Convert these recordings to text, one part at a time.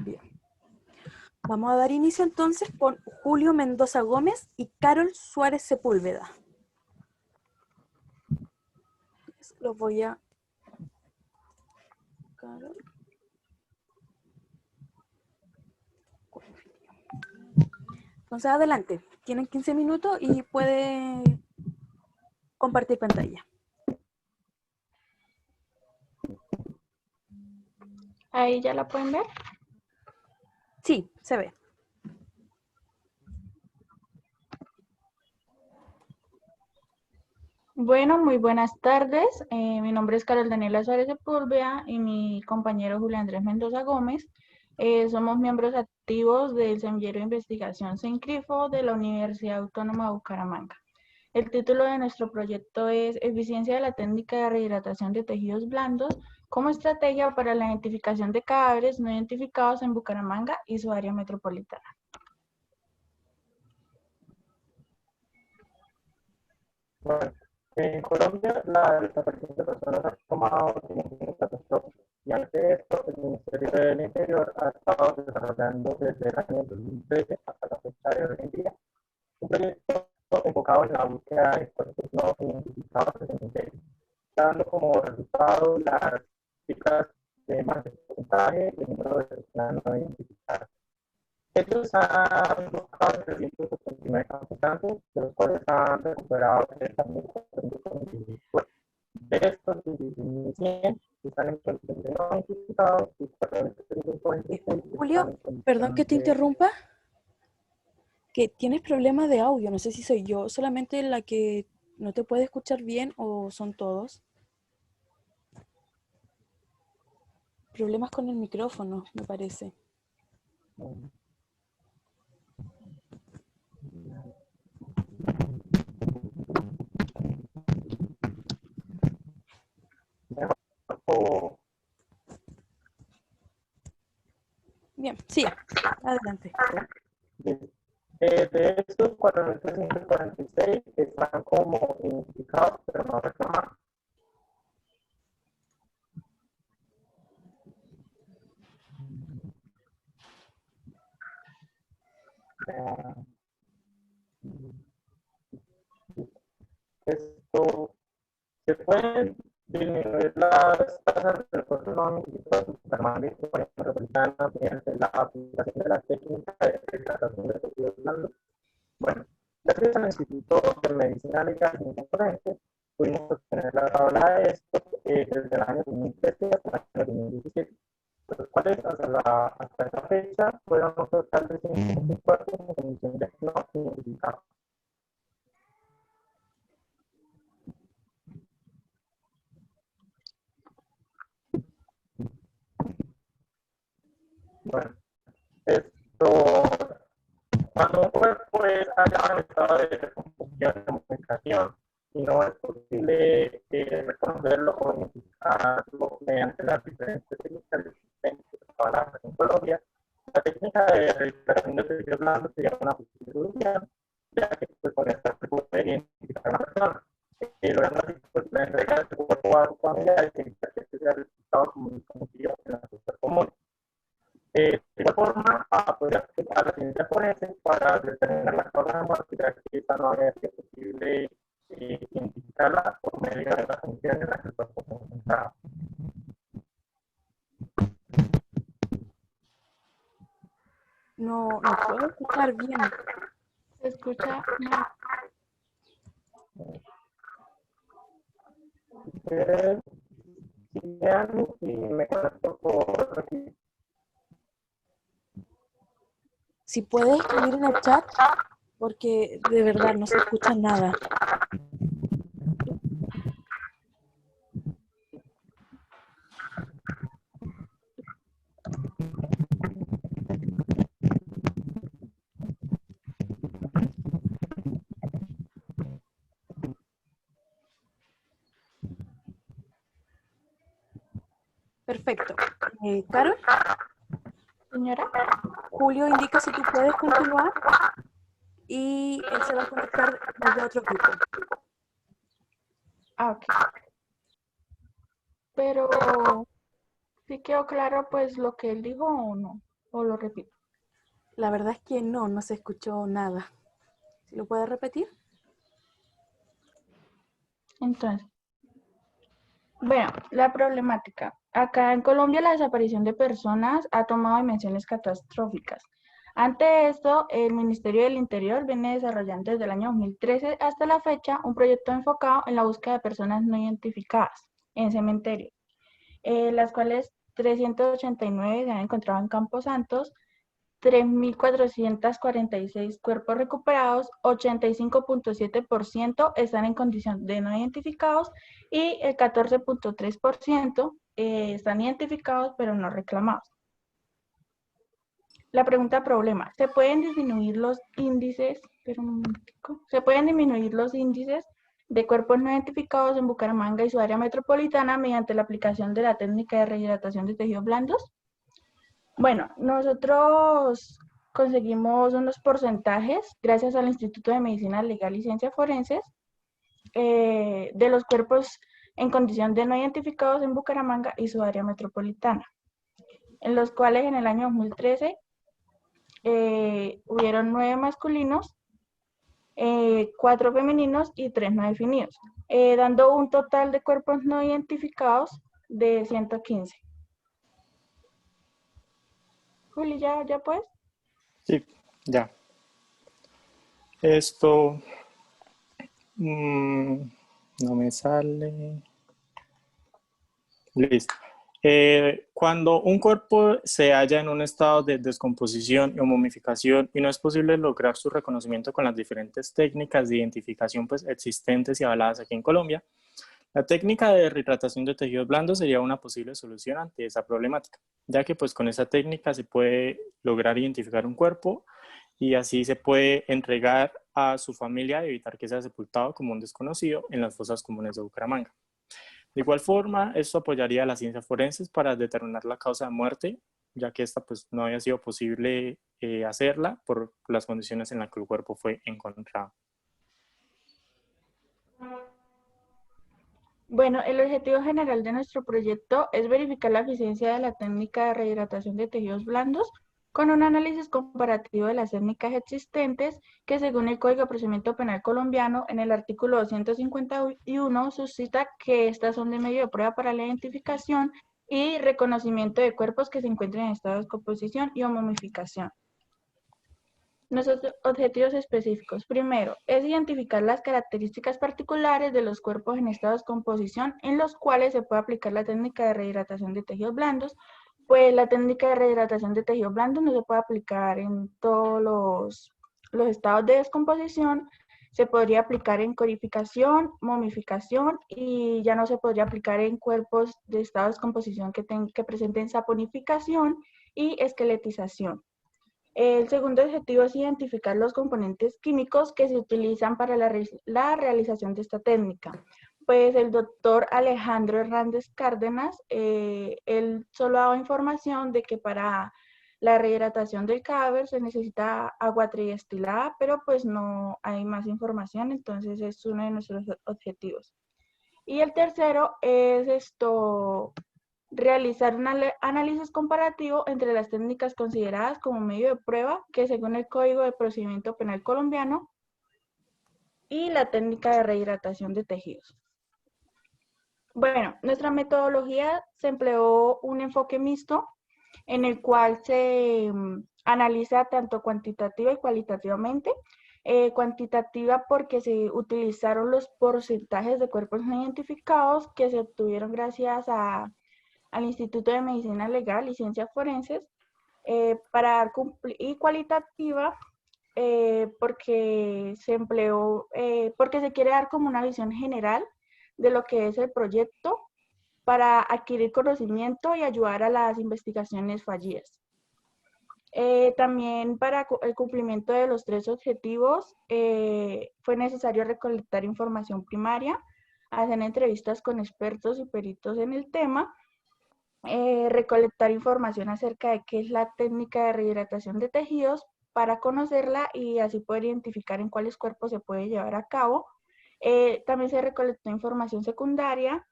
Bien. Vamos a dar inicio entonces con Julio Mendoza Gómez y Carol Suárez Sepúlveda. Los voy a... Carol. Entonces adelante, tienen 15 minutos y puede compartir pantalla. Ahí ya la pueden ver. Sí, se ve. Bueno, muy buenas tardes. Mi nombre es Carol Daniela Suárez Sepúlveda y mi compañero Julio Andrés Mendoza Gómez. Somos miembros activos del Semillero de Investigación CENCRIFO de la Universidad Autónoma de Bucaramanga. El título de nuestro proyecto es Eficiencia de la técnica de rehidratación de tejidos blandos como estrategia para la identificación de cadáveres no identificados en Bucaramanga y su área metropolitana. Bueno, en Colombia la desaparición de personas ha tomado dimensiones catastróficas y ante esto el Ministerio del Interior ha estado desarrollando desde el año 2013 hasta la fecha de hoy en día un proyecto enfocado en la búsqueda de cuerpos no identificados en el cementerio, dando como resultado las cifras de más de porcentaje del número de personas no identificadas. Ellos han buscado 389 campusantes, de los cuales han recuperado 30.400 cuerpos. De estos, 16.100 están en condición de no identificados y 4.346 Julio, están en condición perdón que te de... interrumpa, que tienes problemas de audio, no sé si soy yo, solamente la que no te puede escuchar bien o son todos. Problemas con el micrófono, me parece. Bien, sí, adelante. De estos 4.346 están como identificados, pero no reclamados. Esto se pueden disminuir las tasas de recursos no identificados permanentes por ejemplo, metropolitana mediante la aplicación de la técnica de rehidratación de tejidos blandos. Bueno, gracias al Instituto de Medicina Legal y Forense, pudimos obtener la tabla de esto desde el año 2013 hasta el año 2017, los cuales hasta esa fecha fueron un total de 154 en condición de no identificados. Bueno, esto, cuando un cuerpo es hallado en estado de decomposición y comunicación y no es posible reconocerlo o identificarlo mediante las diferentes técnicas existentes en Colombia, la técnica de registración de tejidos blandos se llama una fisiología, ya que pues, con esta se puede identificar a una persona. Logrando así pues, la entrega de su cuerpo a su familia y evitar que este sea el resultado muy conocido en la sociedad común. De igual forma, apoyar a la ciencia forense para determinar la causa de muerte, ya que esta no había sido posible identificarla por medio de las funciones en las que el cuerpo se encontraba. No puedo escuchar bien. ¿Se escucha mal? Si vean, y me conecto por aquí. Si puedes escribir en el chat, porque de verdad no se escucha nada. Perfecto. Carol, Señora. Julio indica si tú puedes continuar y él se va a conectar desde otro equipo. Ah, ok. Pero, ¿sí quedó claro pues lo que él dijo o no? ¿O lo repito? La verdad es que no se escuchó nada. ¿Lo puede repetir? Entonces, bueno, la problemática. Acá en Colombia la desaparición de personas ha tomado dimensiones catastróficas. Ante esto, el Ministerio del Interior viene desarrollando desde el año 2013 hasta la fecha un proyecto enfocado en la búsqueda de personas no identificadas en cementerios, las cuales 389 se han encontrado en Camposantos, 3.446 cuerpos recuperados, 85.7% están en condición de no identificados y el 14.3% están identificados pero no reclamados. La pregunta problema, ¿se pueden disminuir los índices, de cuerpos no identificados en Bucaramanga y su área metropolitana mediante la aplicación de la técnica de rehidratación de tejidos blandos? Bueno, nosotros conseguimos unos porcentajes gracias al Instituto de Medicina Legal y Ciencias Forenses de los cuerpos en condición de no identificados en Bucaramanga y su área metropolitana, en los cuales en el año 2013 hubieron 9 masculinos, 4 femeninos y 3 no definidos, dando un total de cuerpos no identificados de 115. Juli, ¿ya pues? Sí, ya. Esto no me sale. Listo. Cuando un cuerpo se halla en un estado de descomposición o momificación y no es posible lograr su reconocimiento con las diferentes técnicas de identificación pues, existentes y avaladas aquí en Colombia, la técnica de rehidratación de tejidos blandos sería una posible solución ante esa problemática, ya que pues, con esa técnica se puede lograr identificar un cuerpo y así se puede entregar a su familia y evitar que sea sepultado como un desconocido en las fosas comunes de Bucaramanga. De igual forma, esto apoyaría a las ciencias forenses para determinar la causa de muerte, ya que esta pues, no había sido posible hacerla por las condiciones en las que el cuerpo fue encontrado. Bueno, el objetivo general de nuestro proyecto es verificar la eficiencia de la técnica de rehidratación de tejidos blandos con un análisis comparativo de las técnicas existentes que según el Código de Procedimiento Penal colombiano en el artículo 251 suscita que estas son de medio de prueba para la identificación y reconocimiento de cuerpos que se encuentren en estado de descomposición y o momificación. Nuestros objetivos específicos. Primero, es identificar las características particulares de los cuerpos en estado de descomposición en los cuales se puede aplicar la técnica de rehidratación de tejidos blandos, pues la técnica de rehidratación de tejidos blandos no se puede aplicar en todos los estados de descomposición, se podría aplicar en corificación, momificación y ya no se podría aplicar en cuerpos de estado de descomposición que presenten saponificación y esqueletización. El segundo objetivo es identificar los componentes químicos que se utilizan para la realización de esta técnica. Pues el doctor Alejandro Hernández Cárdenas, él solo ha dado información de que para la rehidratación del cadáver se necesita agua tridestilada, pero pues no hay más información, entonces es uno de nuestros objetivos. Y el tercero es realizar un análisis comparativo entre las técnicas consideradas como medio de prueba, que según el Código de Procedimiento Penal colombiano, y la técnica de rehidratación de tejidos. Bueno, nuestra metodología se empleó un enfoque mixto en el cual se analiza tanto cuantitativa y cualitativamente. Cuantitativa porque se utilizaron los porcentajes de cuerpos no identificados que se obtuvieron gracias al Instituto de Medicina Legal y Ciencias Forenses, y cualitativa porque se empleó, porque se quiere dar como una visión general de lo que es el proyecto para adquirir conocimiento y ayudar a las investigaciones fallidas. También para el cumplimiento de los 3 objetivos fue necesario recolectar información primaria, hacer entrevistas con expertos y peritos en el tema, recolectar información acerca de qué es la técnica de rehidratación de tejidos para conocerla y así poder identificar en cuáles cuerpos se puede llevar a cabo. También se recolectó información secundaria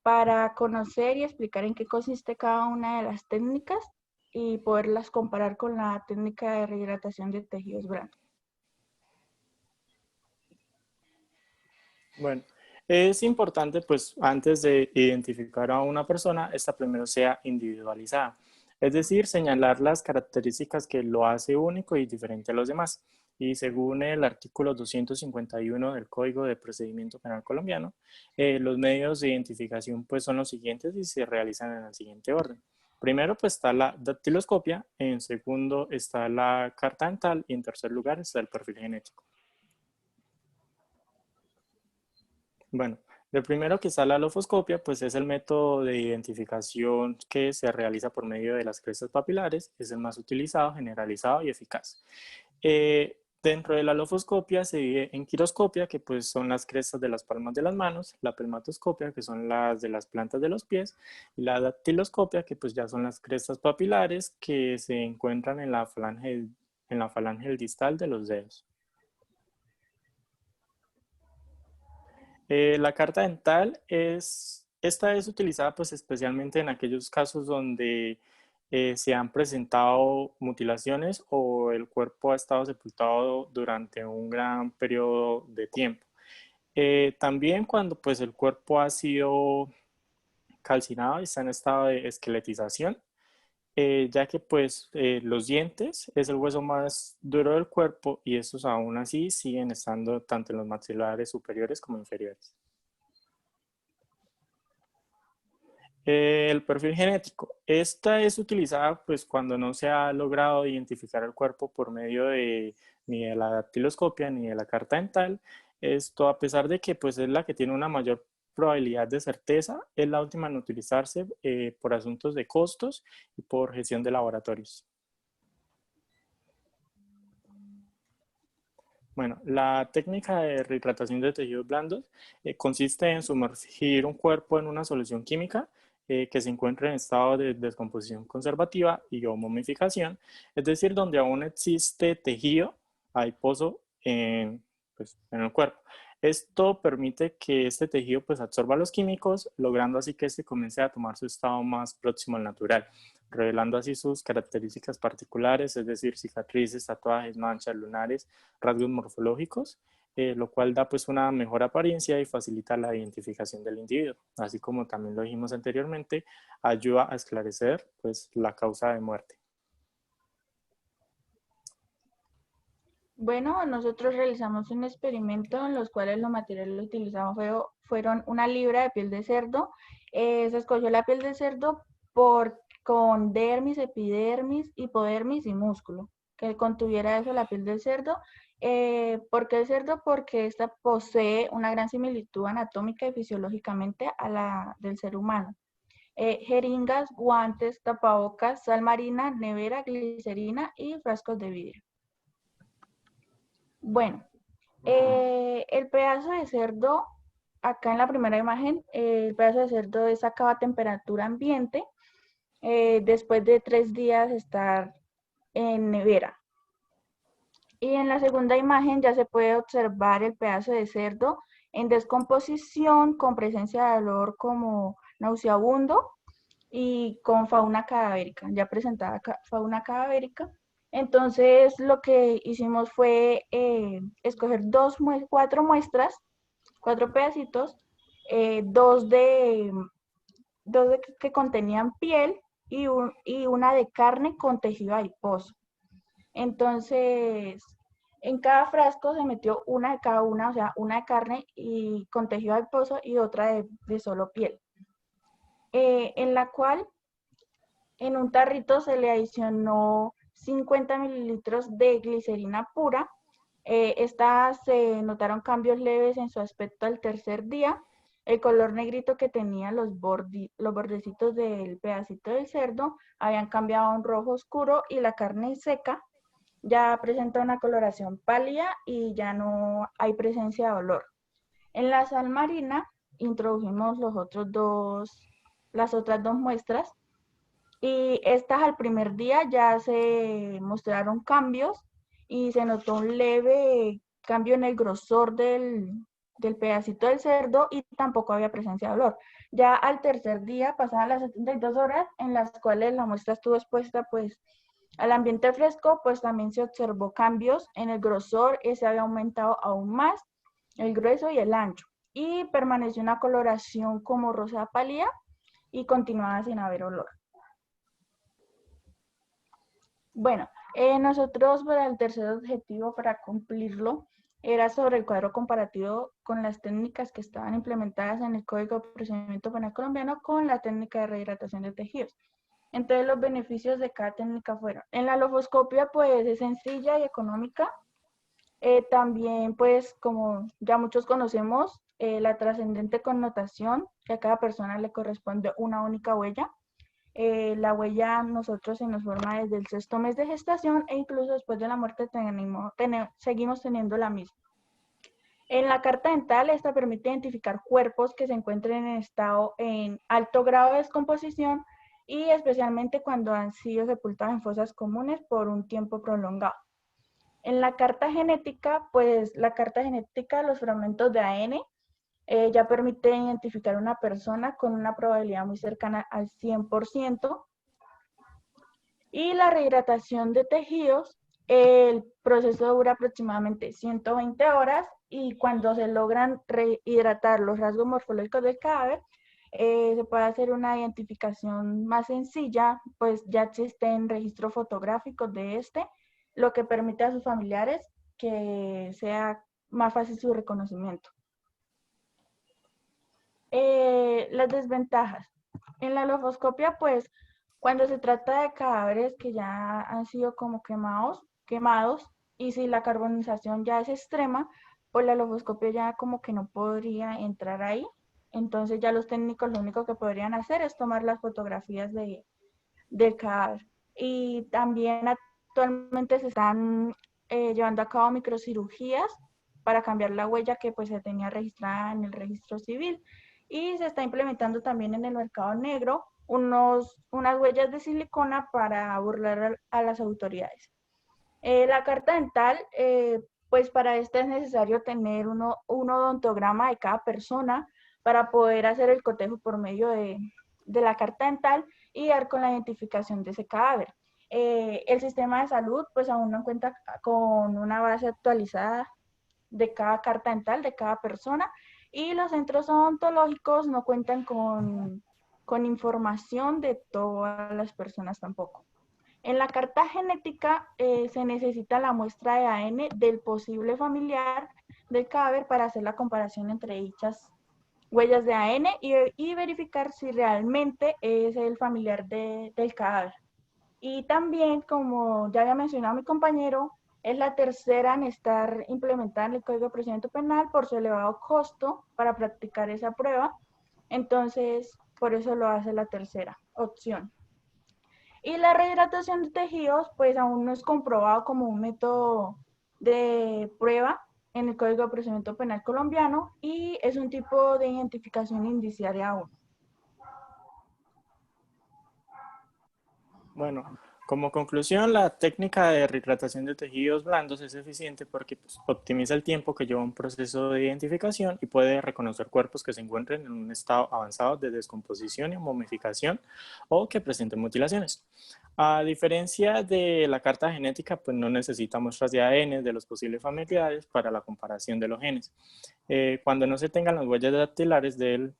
para conocer y explicar en qué consiste cada una de las técnicas. y poderlas comparar con la técnica de rehidratación de tejidos blandos. Bueno, es importante, pues, antes de identificar a una persona, esta primero sea individualizada. Es decir, señalar las características que lo hace único y diferente a los demás. Y según el artículo 251 del Código de Procedimiento Penal colombiano, los medios de identificación, pues, son los siguientes y se realizan en el siguiente orden. Primero, pues, está la dactiloscopia, en segundo está la carta dental y en tercer lugar está el perfil genético. Bueno, lo primero que está la lofoscopia, pues es el método de identificación que se realiza por medio de las crestas papilares, es el más utilizado, generalizado y eficaz. Dentro de la lofoscopia se divide en quiroscopia, que pues son las crestas de las palmas de las manos, la pelmatoscopia, que son las de las plantas de los pies, y la dactiloscopia, que pues ya son las crestas papilares que se encuentran en la falange distal de los dedos. La carta dental esta es utilizada pues especialmente en aquellos casos donde se han presentado mutilaciones o el cuerpo ha estado sepultado durante un gran periodo de tiempo. También cuando pues el cuerpo ha sido calcinado y está en estado de esqueletización, ya que pues los dientes es el hueso más duro del cuerpo y estos aún así siguen estando tanto en los maxilares superiores como inferiores. El perfil genético. Esta es utilizada pues cuando no se ha logrado identificar el cuerpo por medio de ni de la dactiloscopia ni de la carta dental. Esto a pesar de que pues es la que tiene una mayor probabilidad de certeza, es la última en utilizarse por asuntos de costos y por gestión de laboratorios. Bueno, la técnica de rehidratación de tejidos blandos consiste en sumergir un cuerpo en una solución química que se encuentra en estado de descomposición conservativa y o momificación, es decir, donde aún existe tejido adiposo pues, en el cuerpo. Esto permite que este tejido pues, absorba los químicos, logrando así que este comience a tomar su estado más próximo al natural, revelando así sus características particulares, es decir, cicatrices, tatuajes, manchas, lunares, rasgos morfológicos, lo cual da pues una mejor apariencia y facilita la identificación del individuo, así como también lo dijimos anteriormente, ayuda a esclarecer pues la causa de muerte. Bueno, nosotros realizamos un experimento en los cuales los materiales que utilizamos fueron una libra de piel de cerdo. Se escogió la piel de cerdo con dermis, epidermis, hipodermis y músculo, que contuviera eso la piel del cerdo. ¿Por qué el cerdo? Porque esta posee una gran similitud anatómica y fisiológicamente a la del ser humano. Jeringas, guantes, tapabocas, sal marina, nevera, glicerina y frascos de vidrio. Bueno, el pedazo de cerdo, acá en la primera imagen, el pedazo de cerdo es sacado a temperatura ambiente después de 3 días estar en nevera. Y en la segunda imagen ya se puede observar el pedazo de cerdo en descomposición con presencia de olor como nauseabundo y con fauna cadavérica, ya presentada fauna cadavérica. Entonces lo que hicimos fue escoger 4 muestras, 4 pedacitos, dos de que contenían piel y una de carne con tejido adiposo. Entonces, en cada frasco se metió una de cada una, o sea, una de carne y con tejido adiposo y otra de solo piel. En la cual en un tarrito se le adicionó 50 mililitros de glicerina pura. Estas se notaron cambios leves en su aspecto al tercer día. El color negrito que tenía los bordecitos del pedacito del cerdo habían cambiado a un rojo oscuro y la carne seca ya presenta una coloración pálida y ya no hay presencia de olor. En la sal marina introdujimos las otras dos muestras y estas al primer día ya se mostraron cambios y se notó un leve cambio en el grosor del del pedacito del cerdo y tampoco había presencia de olor. Ya al tercer día, pasadas las 72 horas en las cuales la muestra estuvo expuesta pues al ambiente fresco, pues también se observó cambios en el grosor, ese había aumentado aún más, el grueso y el ancho, y permaneció una coloración como rosa pálida y continuaba sin haber olor. Bueno, nosotros para el tercer objetivo, para cumplirlo, era sobre el cuadro comparativo con las técnicas que estaban implementadas en el Código de Procedimiento Penal colombiano con la técnica de rehidratación de tejidos. Entonces los beneficios de cada técnica fueron, en la lofoscopia pues es sencilla y económica, también pues como ya muchos conocemos, la trascendente connotación que a cada persona le corresponde una única huella. La huella nosotros se nos forma desde el sexto mes de gestación e incluso después de la muerte seguimos teniendo la misma. En la carta dental, esta permite identificar cuerpos que se encuentren en estado en alto grado de descomposición y especialmente cuando han sido sepultados en fosas comunes por un tiempo prolongado. En la carta genética, pues la carta genética, los fragmentos de ADN ya permite identificar una persona con una probabilidad muy cercana al 100%. Y la rehidratación de tejidos, el proceso dura aproximadamente 120 horas y cuando se logran rehidratar los rasgos morfológicos del cadáver, se puede hacer una identificación más sencilla, pues ya existen registros fotográficos de este, lo que permite a sus familiares que sea más fácil su reconocimiento. Las desventajas. En la lofoscopia, pues, cuando se trata de cadáveres que ya han sido como quemados, y si la carbonización ya es extrema, pues la lofoscopia ya como que no podría entrar ahí. Entonces ya los técnicos lo único que podrían hacer es tomar las fotografías del cadáver. Y también actualmente se están llevando a cabo microcirugías para cambiar la huella que pues se tenía registrada en el registro civil. Y se está implementando también en el mercado negro unas huellas de silicona para burlar a las autoridades. La carta dental, pues para esta es necesario tener un odontograma de cada persona para poder hacer el cotejo por medio de la carta dental y dar con la identificación de ese cadáver. El sistema de salud pues aún no cuenta con una base actualizada de cada carta dental de cada persona y los centros odontológicos no cuentan con información de todas las personas tampoco. En la carta genética se necesita la muestra de ADN del posible familiar del cadáver para hacer la comparación entre dichas huellas de ADN y verificar si realmente es el familiar del cadáver. Y también, como ya había mencionado mi compañero, es la tercera en estar implementada en el Código de Procedimiento Penal por su elevado costo para practicar esa prueba. Entonces, por eso lo hace la tercera opción. Y la rehidratación de tejidos, pues aún no es comprobado como un método de prueba en el Código de Procedimiento Penal colombiano y es un tipo de identificación indiciaria aún. Bueno, como conclusión, la técnica de rehidratación de tejidos blandos es eficiente porque pues, optimiza el tiempo que lleva un proceso de identificación y puede reconocer cuerpos que se encuentren en un estado avanzado de descomposición y momificación o que presenten mutilaciones. A diferencia de la carta genética, pues no necesita muestras de ADN de los posibles familiares para la comparación de los genes. Cuando no se tengan las huellas dactilares del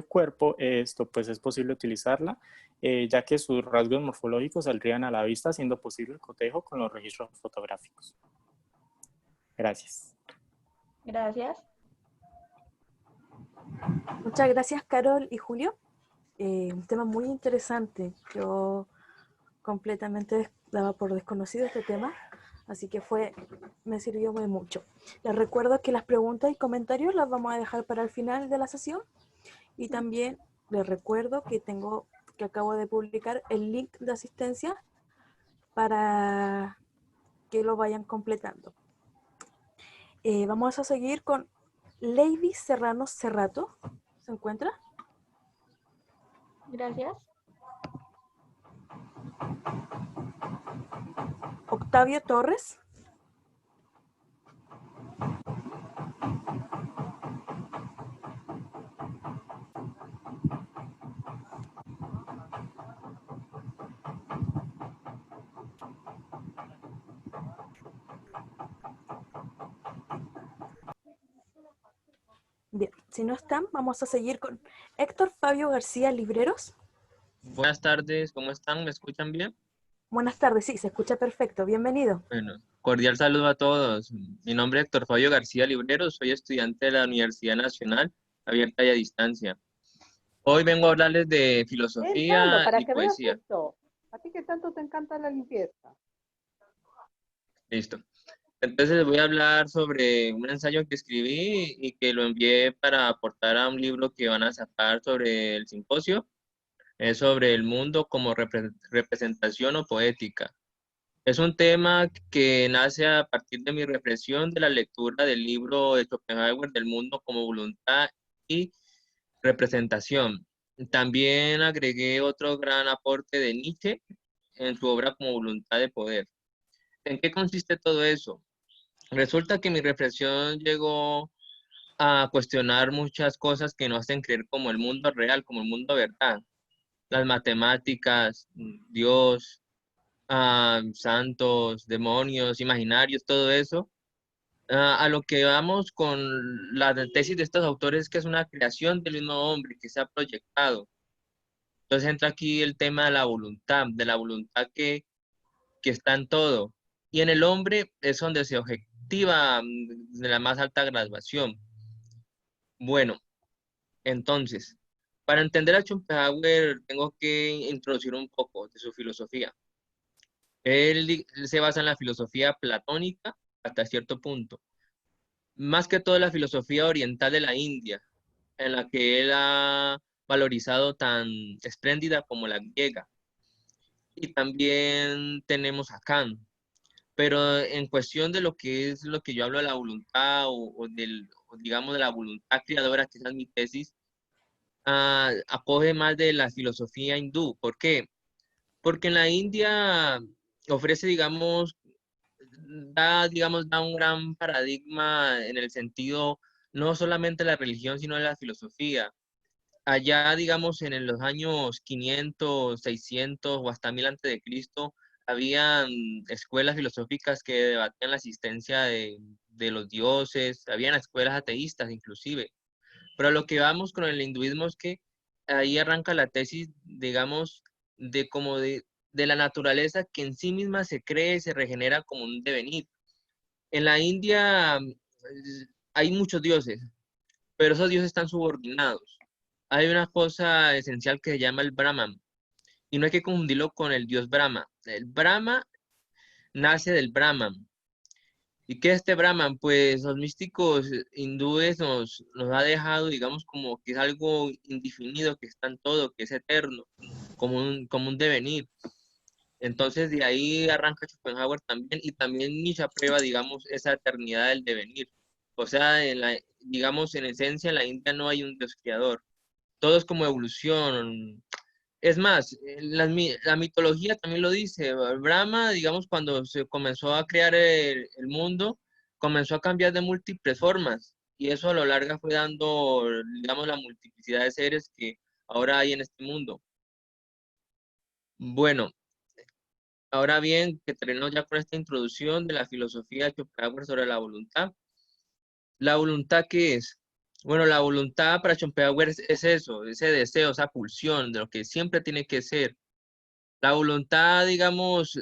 cuerpo, esto pues es posible utilizarla, ya que sus rasgos morfológicos saldrían a la vista, haciendo posible el cotejo con los registros fotográficos. Gracias. Gracias. Muchas gracias, Carol y Julio. Un tema muy interesante. Yo completamente daba por desconocido este tema, así que me sirvió muy mucho. Les recuerdo que las preguntas y comentarios las vamos a dejar para el final de la sesión y también les recuerdo que acabo de publicar el link de asistencia para que lo vayan completando. Vamos a seguir con Lady Serrano Cerrato. ¿Se encuentra? Gracias. Octavio Torres. Bien, si no están, vamos a seguir con Héctor Fabio García Libreros. Buenas tardes, ¿cómo están? ¿Me escuchan bien? Buenas tardes, sí, se escucha perfecto. Bienvenido. Bueno, cordial saludo a todos. Mi nombre es Héctor Fabio García Libreros, soy estudiante de la Universidad Nacional, abierta y a distancia. Hoy vengo a hablarles de Entrando, filosofía para y que veas poesía. esto. A ti que tanto te encanta la limpieza. Listo. Entonces les voy a hablar sobre un ensayo que escribí y que lo envié para aportar a un libro que van a sacar sobre el simposio. Es sobre el mundo como representación o poética. Es un tema que nace a partir de mi reflexión de la lectura del libro de Schopenhauer del mundo como voluntad y representación. También agregué otro gran aporte de Nietzsche en su obra como voluntad de poder. ¿En qué consiste todo eso? Resulta que mi reflexión llegó a cuestionar muchas cosas que nos hacen creer como el mundo real, como el mundo verdad. Las matemáticas, Dios, santos, demonios, imaginarios, todo eso. A lo que vamos con la tesis de estos autores, que es una creación del mismo hombre que se ha proyectado. Entonces entra aquí el tema de la voluntad que está en todo. Y en el hombre es donde se objetiva de la más alta graduación. Bueno, entonces, para entender a Schopenhauer tengo que introducir un poco de su filosofía. Él se basa en la filosofía platónica hasta cierto punto, más que todo la filosofía oriental de la India, en la que él ha valorizado tan espléndida como la griega. Y también tenemos a Kant, pero en cuestión de lo que es lo que yo hablo de la voluntad o digamos de la voluntad creadora, que esa es mi tesis, acoge más de la filosofía hindú. ¿Por qué? Porque en la India ofrece, da un gran paradigma en el sentido no solamente de la religión, sino de la filosofía. Allá, digamos, los años 500, 600 o hasta 1000 antes de Cristo, habían escuelas filosóficas que debatían la existencia de los dioses, habían escuelas ateístas inclusive. Pero lo que vamos con el hinduismo es que ahí arranca la tesis, digamos, de la naturaleza que en sí misma se cree y se regenera como un devenir. En la India hay muchos dioses, pero esos dioses están subordinados. Hay una cosa esencial que se llama el Brahman, y no hay que confundirlo con el dios Brahma. El Brahma nace del Brahman. ¿Y qué es este Brahman? Pues los místicos hindúes nos ha dejado, digamos, como que es algo indefinido, que está en todo, que es eterno, como un devenir. Entonces de ahí arranca Schopenhauer también, y también Nietzsche aprueba, digamos, esa eternidad del devenir. O sea, digamos, en esencia en la India no hay un Dios creador. Todo es como evolución. Es más, la mitología también lo dice. Brahma, digamos, cuando se comenzó a crear el mundo, comenzó a cambiar de múltiples formas. Y eso a lo largo fue dando, digamos, la multiplicidad de seres que ahora hay en este mundo. Bueno, ahora bien, que terminamos ya con esta introducción de la filosofía de Schopenhauer sobre la voluntad. ¿La voluntad qué es? Bueno, la voluntad para Schopenhauer es eso, ese deseo, esa pulsión de lo que siempre tiene que ser. La voluntad, digamos,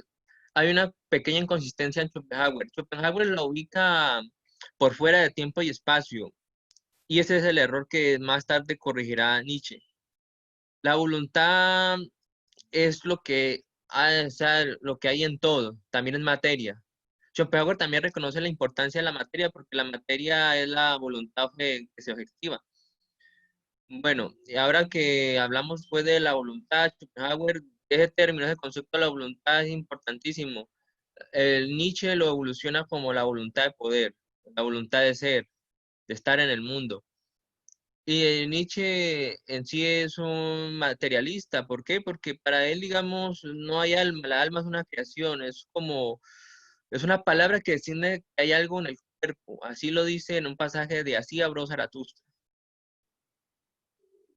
hay una pequeña inconsistencia en Schopenhauer. Schopenhauer la ubica por fuera de tiempo y espacio, y ese es el error que más tarde corregirá Nietzsche. La voluntad es o sea, lo que hay en todo, también es materia. Schopenhauer también reconoce la importancia de la materia porque la materia es la voluntad que se objetiva. Bueno, y ahora que hablamos pues de la voluntad, Schopenhauer, ese término, ese concepto de la voluntad es importantísimo. El Nietzsche lo evoluciona como la voluntad de poder, la voluntad de ser, de estar en el mundo. Y Nietzsche en sí es un materialista. ¿Por qué? Porque para él, digamos, no hay alma. La alma es una creación, es una palabra que define que hay algo en el cuerpo. Así lo dice en un pasaje de Así habló Zaratustra.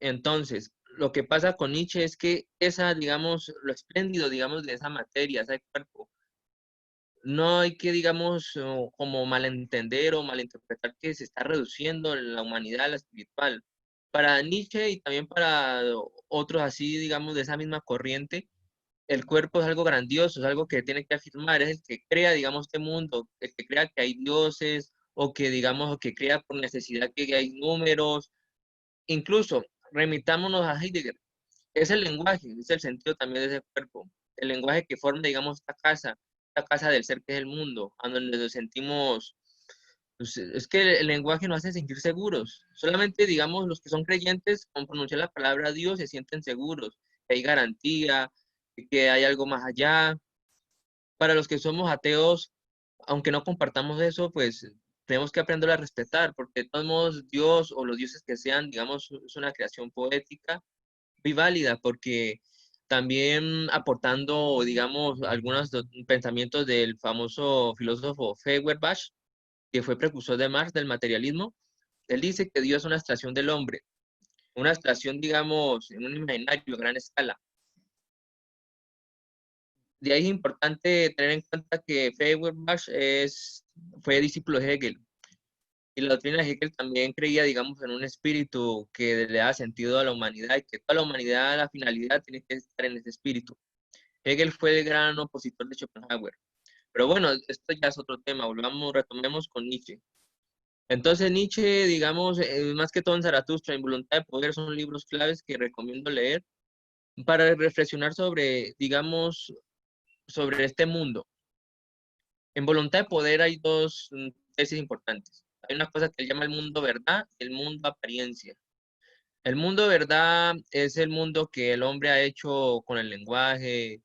Entonces, lo que pasa con Nietzsche es que digamos, lo espléndido, digamos, de esa materia, ese cuerpo, no hay que, digamos, como malentender o malinterpretar que se está reduciendo la humanidad a la espiritual. Para Nietzsche y también para otros así, digamos, de esa misma corriente, el cuerpo es algo grandioso, es algo que tiene que afirmar, es el que crea, digamos, este mundo, el que crea que hay dioses, o que, digamos, o que crea por necesidad que hay números. Incluso, remitámonos a Heidegger, es el lenguaje, es el sentido también de ese cuerpo, el lenguaje que forma, digamos, esta casa del ser que es el mundo, a donde nos sentimos, pues, es que el lenguaje nos hace sentir seguros. Solamente, digamos, los que son creyentes, con pronunciar la palabra Dios, se sienten seguros, que hay garantía, que hay algo más allá. Para los que somos ateos, aunque no compartamos eso, pues tenemos que aprender a respetar, porque de todos modos Dios o los dioses que sean, digamos, es una creación poética muy válida, porque también aportando, digamos, algunos pensamientos del famoso filósofo Feuerbach, que fue precursor de Marx del materialismo, él dice que Dios es una abstracción del hombre, una abstracción, digamos, en un imaginario a gran escala. De ahí es importante tener en cuenta que Feuerbach fue discípulo de Hegel. Y la doctrina de Hegel también creía, digamos, en un espíritu que le da sentido a la humanidad y que toda la humanidad, la finalidad, tiene que estar en ese espíritu. Hegel fue el gran opositor de Schopenhauer. Pero bueno, esto ya es otro tema. Retomemos con Nietzsche. Entonces, Nietzsche, digamos, más que todo en Zaratustra, en Voluntad de Poder, son libros claves que recomiendo leer para reflexionar sobre, digamos, sobre este mundo. En Voluntad de Poder hay dos tesis importantes. Hay una cosa que él llama el mundo verdad y el mundo apariencia. El mundo verdad es el mundo que el hombre ha hecho con el lenguaje,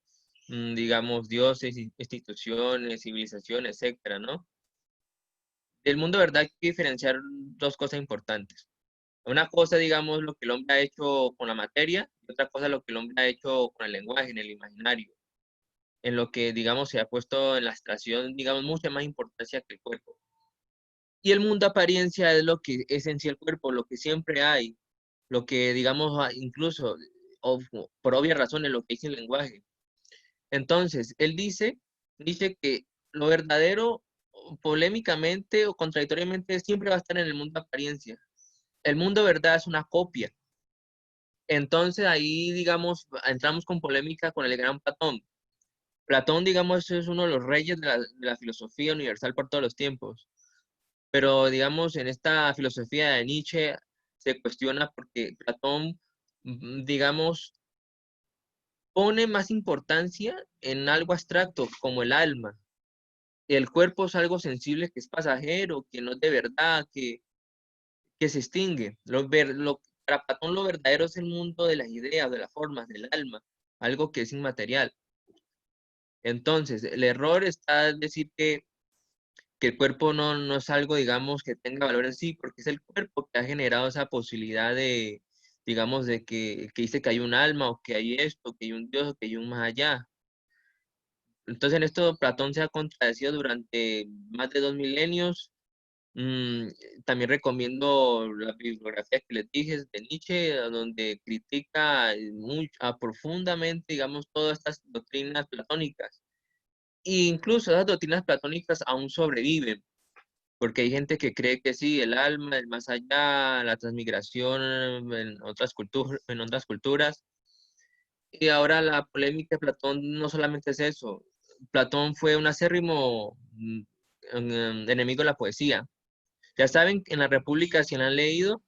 digamos, dioses, instituciones, civilizaciones, etcétera, ¿no? Del mundo verdad hay que diferenciar dos cosas importantes. Una cosa, digamos, lo que el hombre ha hecho con la materia, y otra cosa lo que el hombre ha hecho con el lenguaje, en el imaginario, en lo que, digamos, se ha puesto en la abstracción, digamos, mucha más importancia que el cuerpo. Y el mundo apariencia es lo que es en sí el cuerpo, lo que siempre hay, lo que, digamos, incluso, por obvias razones, lo que dice el lenguaje. Entonces, él dice que lo verdadero, polémicamente o contradictoriamente, siempre va a estar en el mundo apariencia. El mundo verdad es una copia. Entonces, ahí, digamos, entramos con polémica con el gran Platón. Platón, digamos, es uno de los reyes de la filosofía universal por todos los tiempos. Pero, digamos, en esta filosofía de Nietzsche se cuestiona porque Platón, digamos, pone más importancia en algo abstracto como el alma. El cuerpo es algo sensible que es pasajero, que no es de verdad, que se extingue. Para Platón lo verdadero es el mundo de las ideas, de las formas, del alma, algo que es inmaterial. Entonces, el error está en decir que el cuerpo no es algo, digamos, que tenga valor en sí, porque es el cuerpo que ha generado esa posibilidad de, digamos, de que dice que hay un alma, o que hay esto, que hay un Dios, o que hay un más allá. Entonces, en esto Platón se ha contradecido durante más de 2 milenios. Mm, También recomiendo la bibliografía que les dije de Nietzsche, donde critica muy profundamente, digamos, todas estas doctrinas platónicas. E incluso esas doctrinas platónicas aún sobreviven, porque hay gente que cree que sí, el alma, el más allá, la transmigración en otras culturas. Y ahora la polémica de Platón no solamente es eso. Platón fue un acérrimo enemigo de la poesía. Ya saben, en la República, si la han leído,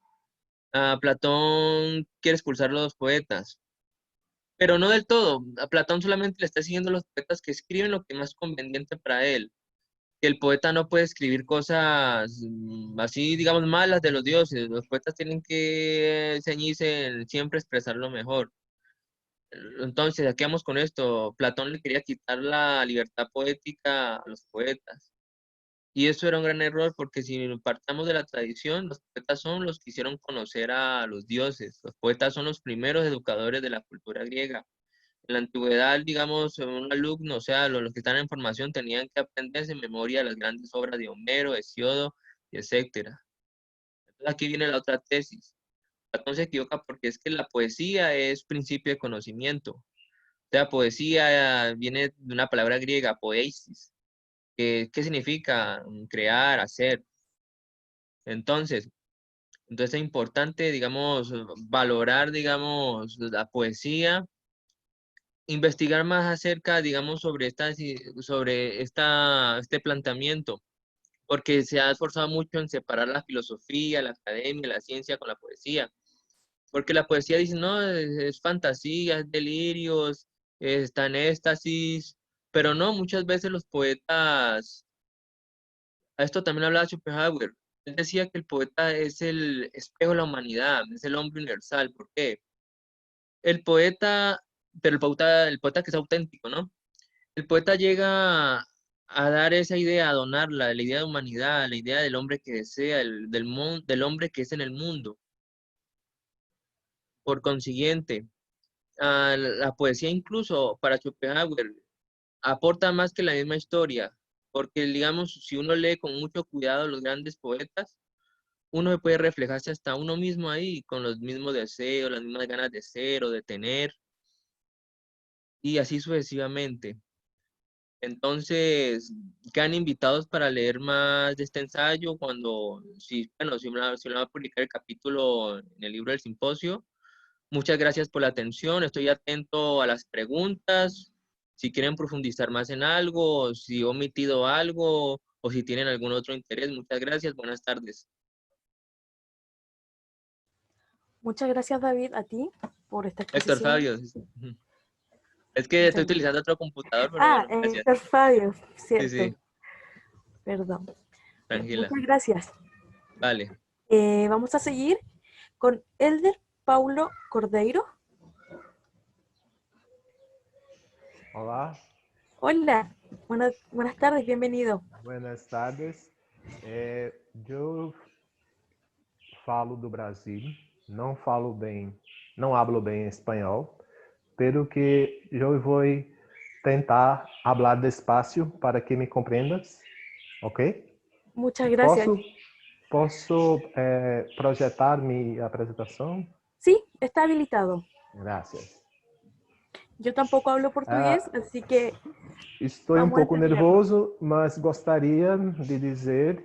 Platón quiere expulsar a los poetas, pero no del todo. A Platón solamente le está siguiendo los poetas que escriben lo que más conveniente para él. Que el poeta no puede escribir cosas así, digamos, malas de los dioses. Los poetas tienen que ceñirse en siempre expresar lo mejor. Entonces, aquí vamos con esto. Platón le quería quitar la libertad poética a los poetas. Y eso era un gran error porque si partamos de la tradición, los poetas son los que hicieron conocer a los dioses. Los poetas son los primeros educadores de la cultura griega. En la antigüedad, digamos, un alumno, o sea, los que están en formación tenían que aprenderse en memoria las grandes obras de Homero, Hesíodo, y etcétera. Entonces aquí viene la otra tesis. Platón se equivoca porque es que la poesía es principio de conocimiento. O sea, poesía viene de una palabra griega, poesis, ¿Qué significa crear, hacer? Entonces es importante, digamos, valorar, digamos, la poesía, investigar más acerca, digamos, este planteamiento, porque se ha esforzado mucho en separar la filosofía, la academia, la ciencia con la poesía, porque la poesía dice, no, es fantasía, es delirios, está en éxtasis, pero no, muchas veces los poetas, a esto también hablaba Schopenhauer, él decía que el poeta es el espejo de la humanidad, es el hombre universal. ¿Por qué? El poeta, pero el poeta que es auténtico, ¿no? El poeta llega a dar esa idea, a donarla, la idea de humanidad, la idea del hombre que desea, del hombre que es en el mundo. Por consiguiente, la poesía incluso para Schopenhauer aporta más que la misma historia, porque digamos, si uno lee con mucho cuidado los grandes poetas, uno puede reflejarse hasta uno mismo ahí, con los mismos deseos, las mismas ganas de ser o de tener, y así sucesivamente. Entonces, quedan invitados para leer más de este ensayo si me va a publicar el capítulo en el libro del simposio. Muchas gracias por la atención, estoy atento a las preguntas, si quieren profundizar más en algo, si he omitido algo, o si tienen algún otro interés. Muchas gracias, buenas tardes. Muchas gracias, David, a ti por esta Héctor exposición. Fabio. Es que estoy utilizando otro computador, pero bueno, gracias. Héctor Fabio, cierto. Sí, Perdón. tranquila. Muchas gracias. Vale. Vamos a seguir con Elder Paulo Cordeiro. Olá, Hola, buenas tardes, bienvenido. buenas tardes. Eu falo do Brasil, não hablo bem espanhol, pero que eu vou tentar falar despacio para que me compreendas, ok? Muchas gracias. Posso projetar minha apresentação? Sí, está habilitado. Gracias. Yo tampoco hablo portugués, así que Estou vamos a pouco entenderlo. nervoso, mas gostaria de dizer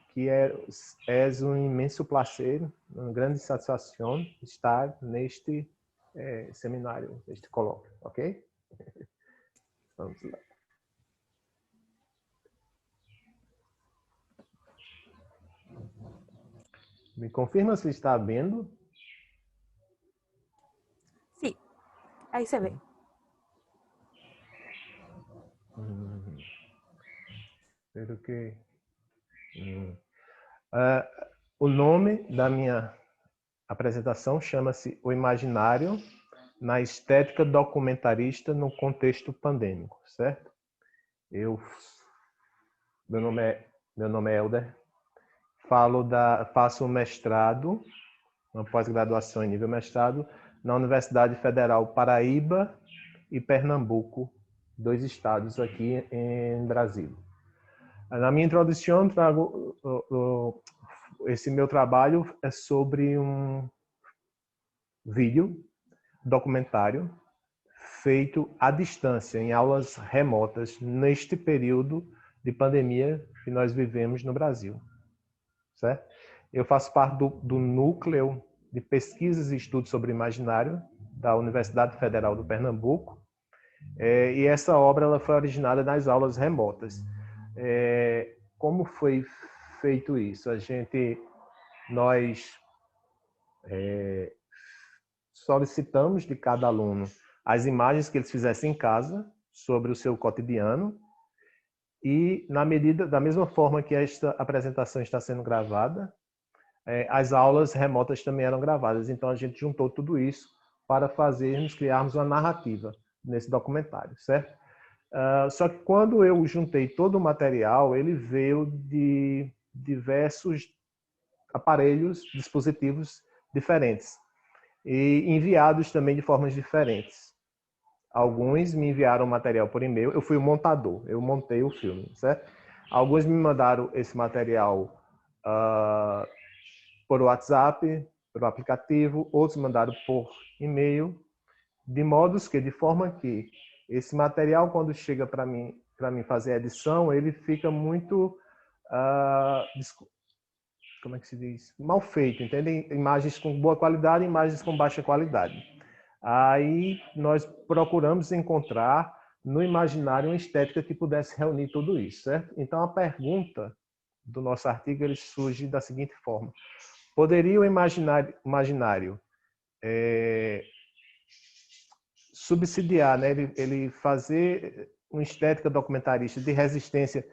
que é um imenso prazer, uma grande satisfação estar neste seminário, neste colóquio, ok? Vamos lá. Me confirma se está vendo? Sí, ahí se ve. Espero que... o nome da minha apresentação chama-se O Imaginário na Estética Documentarista no Contexto Pandêmico, certo? Meu nome é Helder, faço um mestrado, uma pós-graduação em nível mestrado, na Universidade Federal Paraíba e Pernambuco, 2 estados aqui em Brasil. Na minha introdução, trago esse meu trabalho é sobre um vídeo documentário feito à distância, em aulas remotas, neste período de pandemia que nós vivemos no Brasil. Certo? Eu faço parte do núcleo de pesquisas e estudos sobre imaginário da Universidade Federal do Pernambuco, e essa obra ela foi originada nas aulas remotas. Como foi feito isso? Nós solicitamos de cada aluno as imagens que eles fizessem em casa sobre o seu cotidiano, e da mesma forma que esta apresentação está sendo gravada, as aulas remotas também eram gravadas. Então a gente juntou tudo isso para criarmos uma narrativa nesse documentário, certo? Só que quando eu juntei todo o material, ele veio de diversos aparelhos, dispositivos diferentes e enviados também de formas diferentes. Alguns me enviaram material por e-mail, eu fui o montador, eu montei o filme, certo? Alguns me mandaram esse material por WhatsApp, por aplicativo, outros mandaram por e-mail, de forma que esse material, quando chega para mim para mim fazer a edição, ele fica muito, como é que se diz? Mal feito, entende? Imagens com boa qualidade, imagens com baixa qualidade. Aí nós procuramos encontrar no imaginário uma estética que pudesse reunir tudo isso, certo? Então a pergunta do nosso artigo ele surge da seguinte forma: poderia o imaginário subsidiar, né? Ele fazer uma estética documentarista de resistência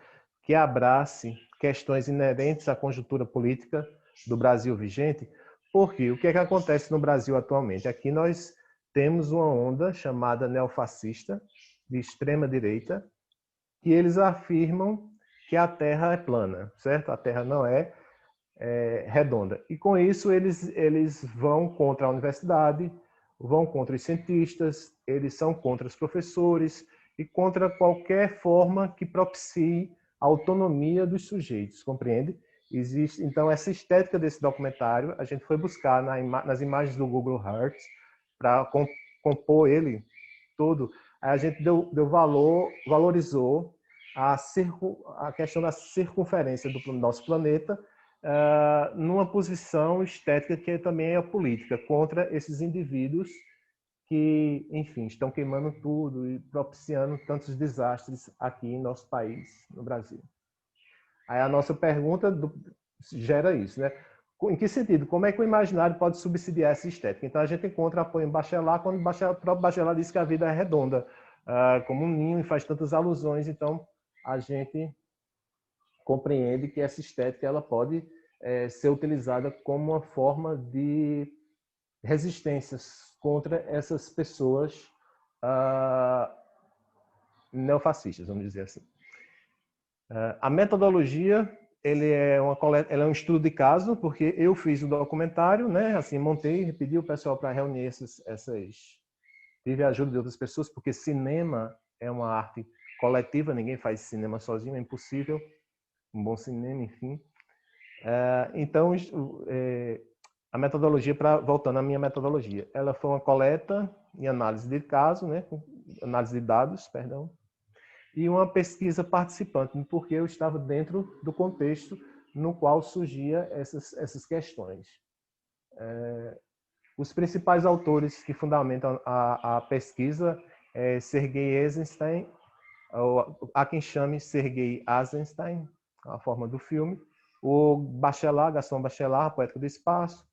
que abrace questões inerentes à conjuntura política do Brasil vigente? Porque o que é que acontece no Brasil atualmente? Aqui nós temos uma onda chamada neofascista, de extrema direita, que eles afirmam que a Terra é plana, certo? A Terra não é redonda. E com isso eles vão contra a universidade, vão contra os cientistas, eles são contra os professores e contra qualquer forma que propicie a autonomia dos sujeitos, compreende? Existe, então, essa estética desse documentário, a gente foi buscar nas imagens do Google Earth para compor ele todo. Aí a gente valorizou a questão da circunferência do nosso planeta numa posição estética que também é política, contra esses indivíduos que, enfim, estão queimando tudo e propiciando tantos desastres aqui em nosso país, no Brasil. Aí a nossa pergunta gera isso, né? Em que sentido? Como é que o imaginário pode subsidiar essa estética? Então a gente encontra apoio em Bachelard quando o próprio Bachelard diz que a vida é redonda, como um ninho, e faz tantas alusões. Então a gente compreende que essa estética ela pode ser utilizada como uma forma de resistências contra essas pessoas neofascistas, vamos dizer assim. A metodologia ela é um estudo de caso, porque eu fiz o documentário, né? Assim, montei, pedi o pessoal para reunir tive a ajuda de outras pessoas, porque cinema é uma arte coletiva, ninguém faz cinema sozinho, é impossível, um bom cinema, enfim. Então, a metodologia, voltando à minha metodologia, ela foi uma coleta e análise de caso, né? Análise de dados, perdão, e uma pesquisa participante, porque eu estava dentro do contexto no qual surgia essas questões. Os principais autores que fundamentam a pesquisa é Sergei Eisenstein, há quem chame Sergei Eisenstein, a forma do filme, o Bachelard, Gaston Bachelard, Poética do Espaço,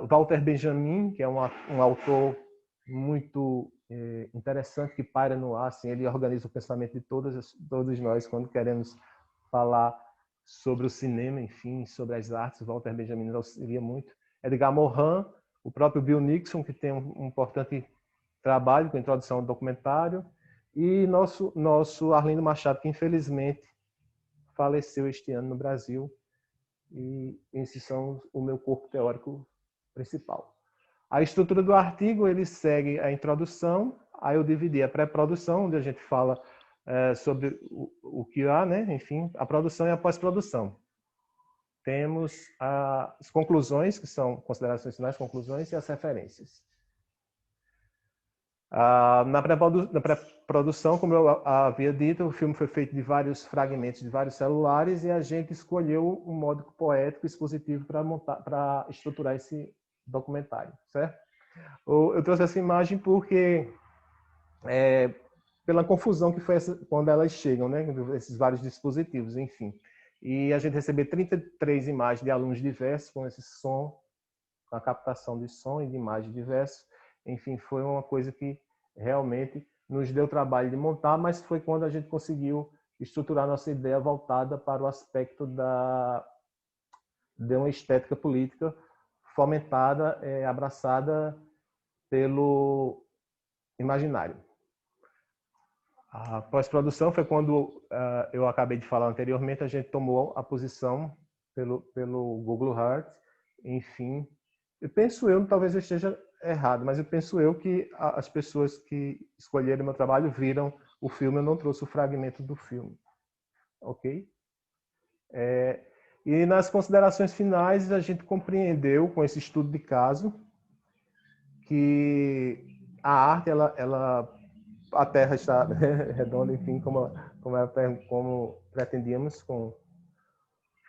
Walter Benjamin, que é um autor muito interessante, que paira no ar, assim, ele organiza o pensamento de todos nós quando queremos falar sobre o cinema, enfim, sobre as artes. Walter Benjamin nos auxilia muito. Edgar Morin, o próprio Bill Nixon, que tem um importante trabalho com a introdução ao documentário, e nosso Arlindo Machado, que infelizmente faleceu este ano no Brasil, e esses são o meu corpo teórico principal. A estrutura do artigo, ele segue a introdução, aí eu dividi a pré-produção, onde a gente fala sobre o que há, né? Enfim, a produção e a pós-produção. Temos as conclusões, que são considerações finais, conclusões, e as referências. Na pré-produção, como eu havia dito, o filme foi feito de vários fragmentos de vários celulares e a gente escolheu um modo poético expositivo para estruturar esse documentário, certo? Eu trouxe essa imagem porque pela confusão que foi quando elas chegam, né? Esses vários dispositivos, enfim. E a gente recebeu 33 imagens de alunos diversos com esse som, com a captação de som e de imagens diversas. Enfim, foi uma coisa que realmente nos deu trabalho de montar, mas foi quando a gente conseguiu estruturar nossa ideia voltada para o aspecto de uma estética política fomentada, abraçada pelo imaginário. A pós-produção foi quando eu acabei de falar anteriormente, a gente tomou a posição pelo Google Earth, enfim. Talvez eu esteja errado, mas eu penso que as pessoas que escolheram meu trabalho viram o filme, eu não trouxe o fragmento do filme. Ok? E nas considerações finais, a gente compreendeu, com esse estudo de caso, que a arte, ela a Terra está redonda, enfim, como pretendíamos com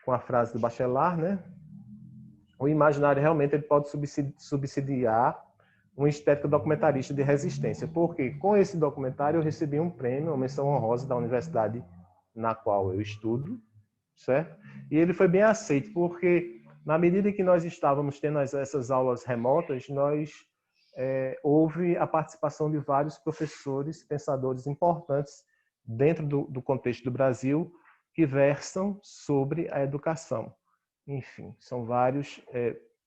a frase do Bachelard, né? O imaginário realmente ele pode subsidiar uma estética documentarista de resistência, porque com esse documentário eu recebi um prêmio, uma menção honrosa da universidade na qual eu estudo, certo? E ele foi bem aceito, porque na medida que nós estávamos tendo essas aulas remotas, houve a participação de vários professores, pensadores importantes dentro do contexto do Brasil, que versam sobre a educação. Enfim, são vários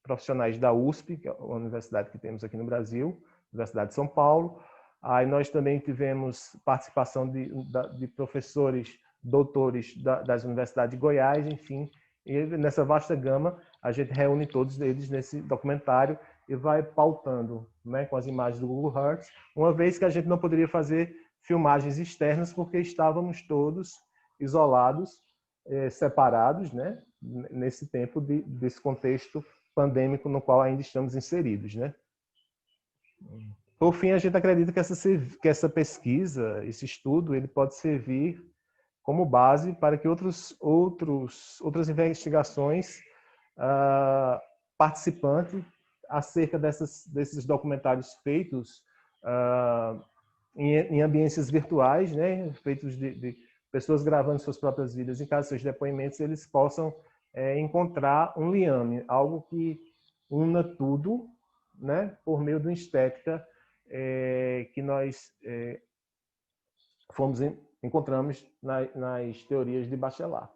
profissionais da USP, que é a universidade que temos aqui no Brasil, Universidade de São Paulo. Aí nós também tivemos participação de professores, doutores das universidades de Goiás, enfim. E nessa vasta gama, a gente reúne todos eles nesse documentário e vai pautando, né, com as imagens do Google Earth, uma vez que a gente não poderia fazer filmagens externas porque estávamos todos isolados, separados, né, nesse tempo desse contexto pandêmico no qual ainda estamos inseridos, né? Por fim, a gente acredita que essa pesquisa, esse estudo, ele pode servir como base para que outras investigações participantes acerca desses documentários feitos em ambientes virtuais, né, feitos de pessoas gravando suas próprias vidas em casa, seus depoimentos, eles possam encontrar um liame, algo que una tudo, né, por meio de uma estética que nós encontramos nas teorias de Bachelard.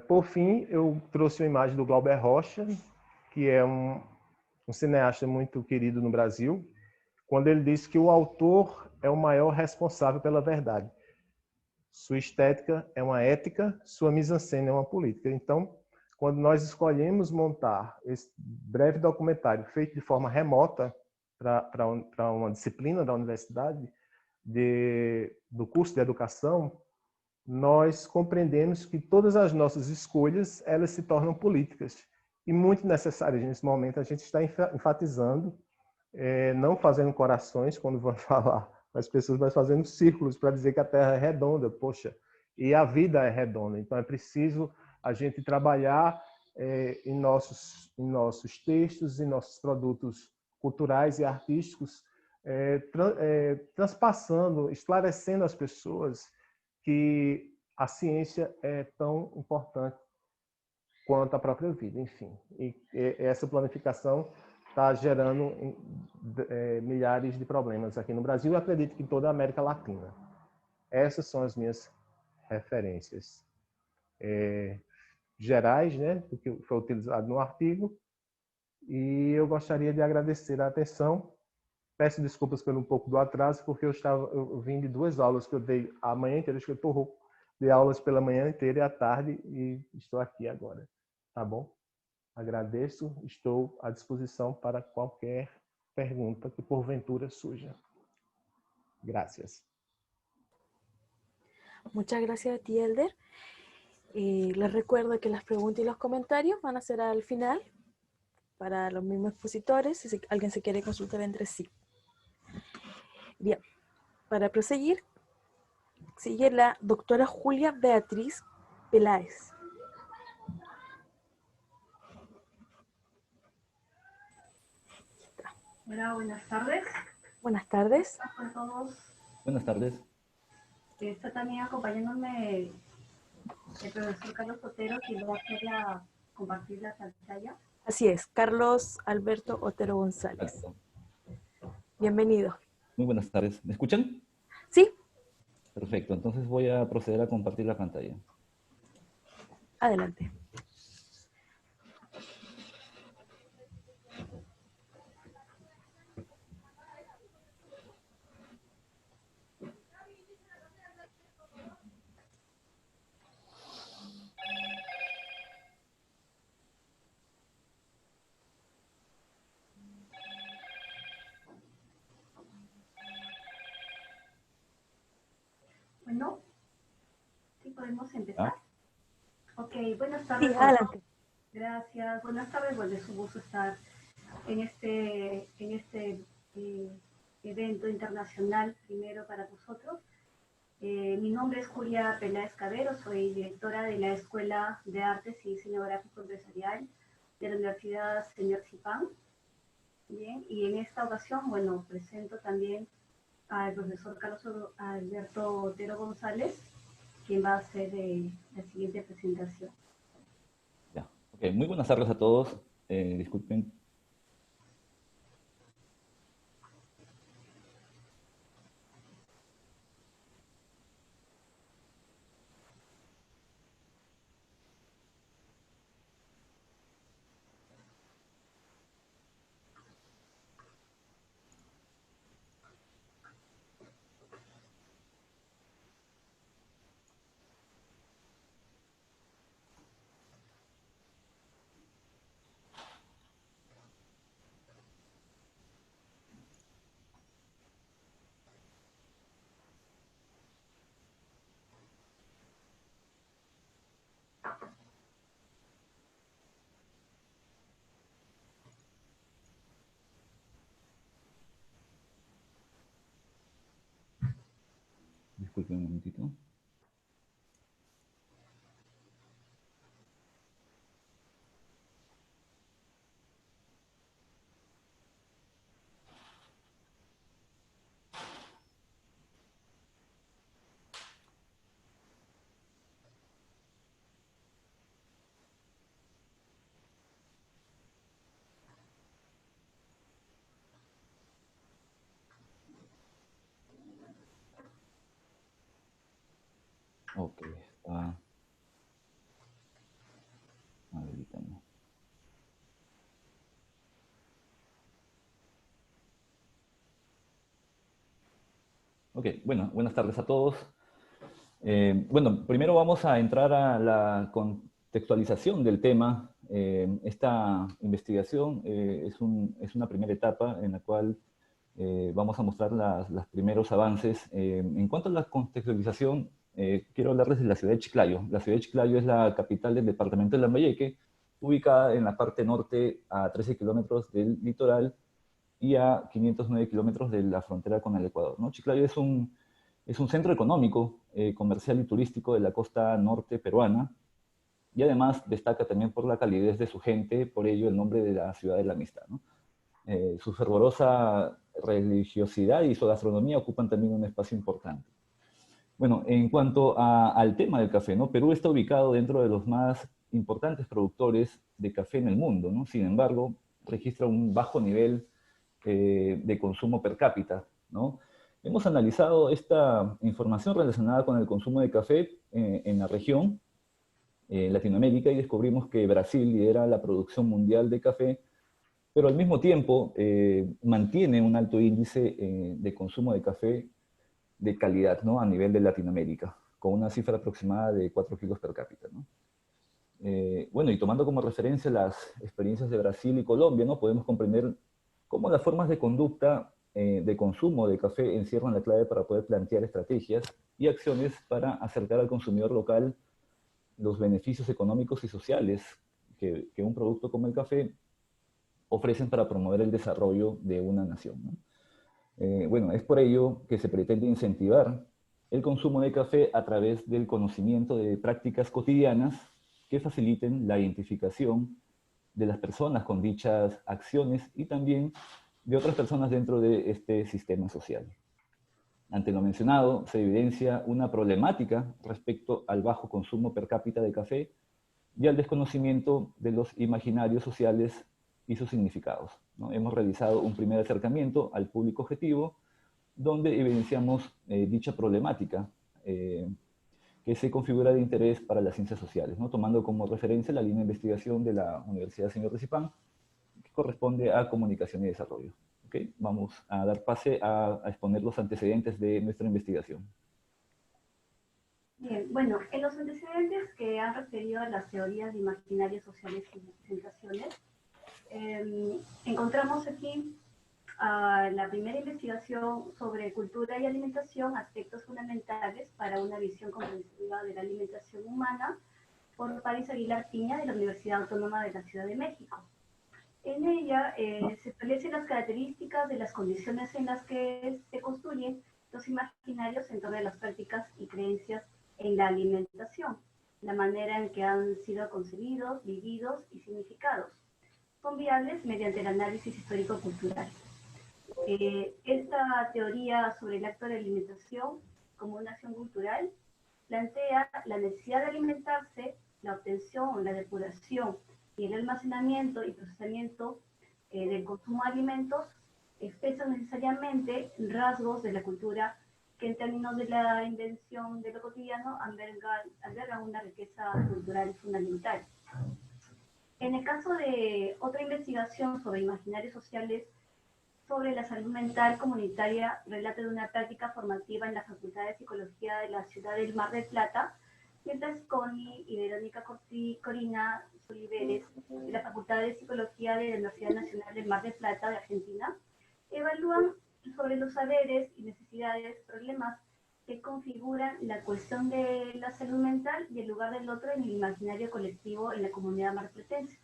Por fim, eu trouxe uma imagem do Glauber Rocha, que é um cineasta muito querido no Brasil, quando ele diz que o autor é o maior responsável pela verdade. Sua estética é uma ética, sua mise-en-scène é uma política. Então, quando nós escolhemos montar esse breve documentário feito de forma remota para uma disciplina da universidade, do curso de educação, nós compreendemos que todas as nossas escolhas, elas se tornam políticas. E muito necessárias nesse momento. A gente está enfatizando, não fazendo corações quando vamos falar as pessoas, mas fazendo círculos para dizer que a Terra é redonda, poxa, e a vida é redonda. Então é preciso a gente trabalhar em nossos textos, em nossos produtos culturais e artísticos, transpassando, esclarecendo às pessoas que a ciência é tão importante quanto a própria vida, enfim. E essa planificação está gerando milhares de problemas aqui no Brasil e acredito que em toda a América Latina. Essas são as minhas referências gerais, né, do que foi utilizado no artigo. E eu gostaria de agradecer a atenção. Peço desculpas pelo um pouco do atraso, porque eu vim de 2 aulas que eu dei a manhã inteira, acho que eu estou rouco, dei aulas pela manhã inteira e à tarde e estou aqui agora. Tá bom? Agradeço, estou à disposição para qualquer pergunta que porventura surja. Gracias. Muchas gracias a ti, Elder. Les recuerdo que las preguntas y los comentarios van a ser al final para los mismos expositores, si alguien se quiere consultar entre sí. Bien, para proseguir, sigue la doctora Julia Beatriz Peláez. Hola, buenas tardes. Buenas tardes. A todos. Buenas tardes. Está también acompañándome el profesor Carlos Otero, que va a hacer compartir la pantalla. Así es, Carlos Alberto Otero González. Exacto. Bienvenido. Muy buenas tardes. ¿Me escuchan? Sí. Perfecto, entonces voy a proceder a compartir la pantalla. Adelante. Bueno, sí podemos empezar. Ok, buenas tardes. Sí, adelante. Gracias. Buenas tardes, pues es un gusto estar en este evento internacional primero para nosotros. Mi nombre es Julia Peláez Cabero, soy directora de la Escuela de Artes y Diseño Gráfico Empresarial de la Universidad Señor Zipán. Bien, y en esta ocasión, bueno, presento también al profesor Carlos Alberto Otero González, quien va a hacer la siguiente presentación. Ya. Okay. Muy buenas tardes a todos. Disculpen. Disculpen un momentito. Ok, está habilitando. Ok, bueno, buenas tardes a todos. Bueno, primero vamos a entrar a la contextualización del tema. Esta investigación es una primera etapa en la cual vamos a mostrar los primeros avances. En cuanto a la contextualización, quiero hablarles de la ciudad de Chiclayo. La ciudad de Chiclayo es la capital del departamento de Lambayeque, ubicada en la parte norte a 13 kilómetros del litoral y a 509 kilómetros de la frontera con el Ecuador, ¿no? Chiclayo es un centro económico, comercial y turístico de la costa norte peruana, y además destaca también por la calidez de su gente, por ello el nombre de la ciudad de la amistad, ¿no? Su fervorosa religiosidad y su gastronomía ocupan también un espacio importante. Bueno, en cuanto al tema del café, ¿no? Perú está ubicado dentro de los más importantes productores de café en el mundo, ¿no? Sin embargo, registra un bajo nivel de consumo per cápita, ¿no? Hemos analizado esta información relacionada con el consumo de café en la región, Latinoamérica, y descubrimos que Brasil lidera la producción mundial de café, pero al mismo tiempo mantiene un alto índice de consumo de café de calidad, ¿no? A nivel de Latinoamérica, con una cifra aproximada de 4 kilos per cápita, ¿no? Bueno, y tomando como referencia las experiencias de Brasil y Colombia, ¿no? Podemos comprender cómo las formas de conducta de consumo de café encierran la clave para poder plantear estrategias y acciones para acercar al consumidor local los beneficios económicos y sociales que un producto como el café ofrecen para promover el desarrollo de una nación, ¿no? Bueno, es por ello que se pretende incentivar el consumo de café a través del conocimiento de prácticas cotidianas que faciliten la identificación de las personas con dichas acciones y también de otras personas dentro de este sistema social. Ante lo mencionado, se evidencia una problemática respecto al bajo consumo per cápita de café y al desconocimiento de los imaginarios sociales y sus significados, ¿no? Hemos realizado un primer acercamiento al público objetivo donde evidenciamos dicha problemática que se configura de interés para las ciencias sociales, ¿no? Tomando como referencia la línea de investigación de la Universidad Señor Zipán, que corresponde a comunicación y desarrollo. ¿Okay? Vamos a dar pase a exponer los antecedentes de nuestra investigación. Bien, bueno, en los antecedentes que han referido a las teorías de imaginarios sociales y representaciones, encontramos aquí la primera investigación sobre cultura y alimentación, aspectos fundamentales para una visión comprensiva de la alimentación humana, por París Aguilar Piña de la Universidad Autónoma de la Ciudad de México. En ella se establecen las características de las condiciones en las que se construyen los imaginarios en torno a las prácticas y creencias en la alimentación, la manera en que han sido concebidos, vividos y significados. Son viables mediante el análisis histórico-cultural. Esta teoría sobre el acto de alimentación como una acción cultural plantea la necesidad de alimentarse, la obtención, la depuración y el almacenamiento y procesamiento del consumo de alimentos expresan necesariamente rasgos de la cultura que en términos de la invención de lo cotidiano albergan una riqueza cultural fundamental. En el caso de otra investigación sobre imaginarios sociales sobre la salud mental comunitaria, relata de una práctica formativa en la Facultad de Psicología de la ciudad del Mar del Plata, mientras Connie y Verónica Corina Oliveres, de la Facultad de Psicología de la Universidad Nacional del Mar del Plata de Argentina, evalúan sobre los saberes y necesidades, problemas que configuran la cuestión de la salud mental y el lugar del otro en el imaginario colectivo en la comunidad marplatense.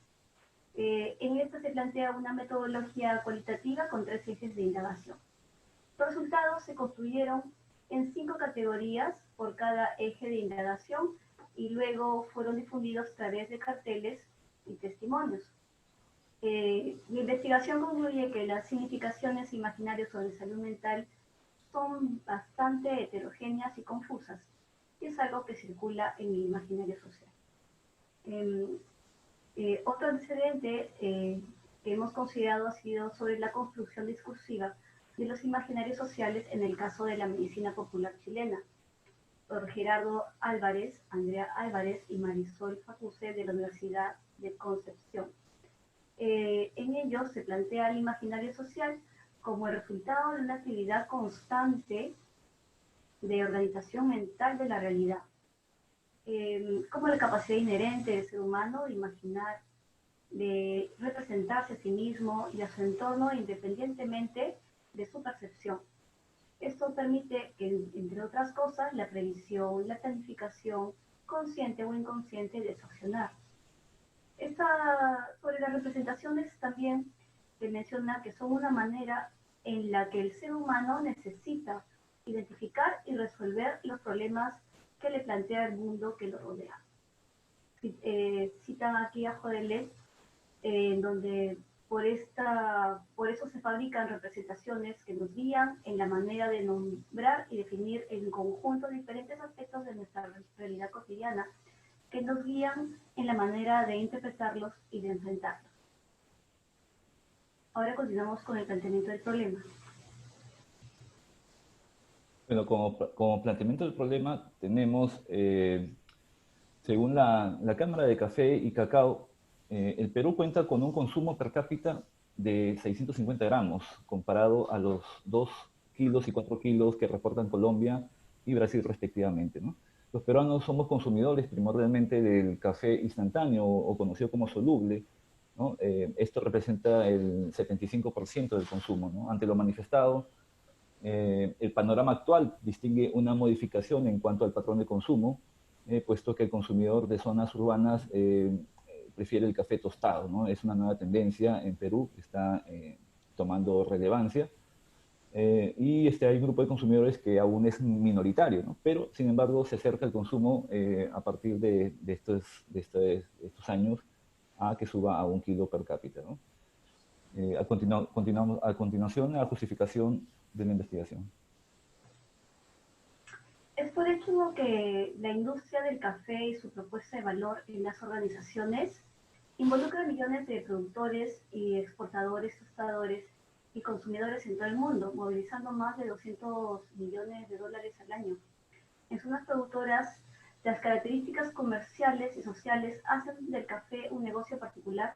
En esta se plantea una metodología cualitativa con 3 ejes de indagación. Los resultados se construyeron en 5 categorías por cada eje de indagación y luego fueron difundidos a través de carteles y testimonios. La investigación concluye que las significaciones imaginarias sobre salud mental son bastante heterogéneas y confusas, y es algo que circula en el imaginario social. Otro antecedente que hemos considerado ha sido sobre la construcción discursiva de los imaginarios sociales en el caso de la medicina popular chilena, por Gerardo Álvarez, Andrea Álvarez y Marisol Facuse de la Universidad de Concepción. En ellos se plantea el imaginario social como el resultado de una actividad constante de organización mental de la realidad, como la capacidad inherente del ser humano de imaginar, de representarse a sí mismo y a su entorno independientemente de su percepción. Esto permite que, entre otras cosas, la previsión, la planificación, consciente o inconsciente, de accionar. Sobre las representaciones también se menciona que son una manera en la que el ser humano necesita identificar y resolver los problemas que le plantea el mundo que lo rodea. Citan aquí a Jodelet, en donde por eso se fabrican representaciones que nos guían en la manera de nombrar y definir en conjunto diferentes aspectos de nuestra realidad cotidiana, que nos guían en la manera de interpretarlos y de enfrentarlos. Ahora continuamos con el planteamiento del problema. Bueno, como planteamiento del problema tenemos, según la Cámara de Café y Cacao, el Perú cuenta con un consumo per cápita de 650 gramos, comparado a los 2 kilos y 4 kilos que reportan Colombia y Brasil respectivamente, ¿no? Los peruanos somos consumidores primordialmente del café instantáneo o conocido como soluble, ¿no? Esto representa el 75% del consumo, ¿no? Ante lo manifestado, el panorama actual distingue una modificación en cuanto al patrón de consumo, puesto que el consumidor de zonas urbanas prefiere el café tostado, ¿no? Es una nueva tendencia en Perú, está tomando relevancia. Y hay un grupo de consumidores que aún es minoritario, ¿no? Pero sin embargo se acerca el consumo a partir de estos años a que suba a 1 kilo per cápita, ¿no? A continuación, la justificación de la investigación. Es por esto que la industria del café y su propuesta de valor en las organizaciones involucra a millones de productores y exportadores, tostadores y consumidores en todo el mundo, movilizando más de 200 millones de dólares al año. En zonas productoras, las características comerciales y sociales hacen del café un negocio particular,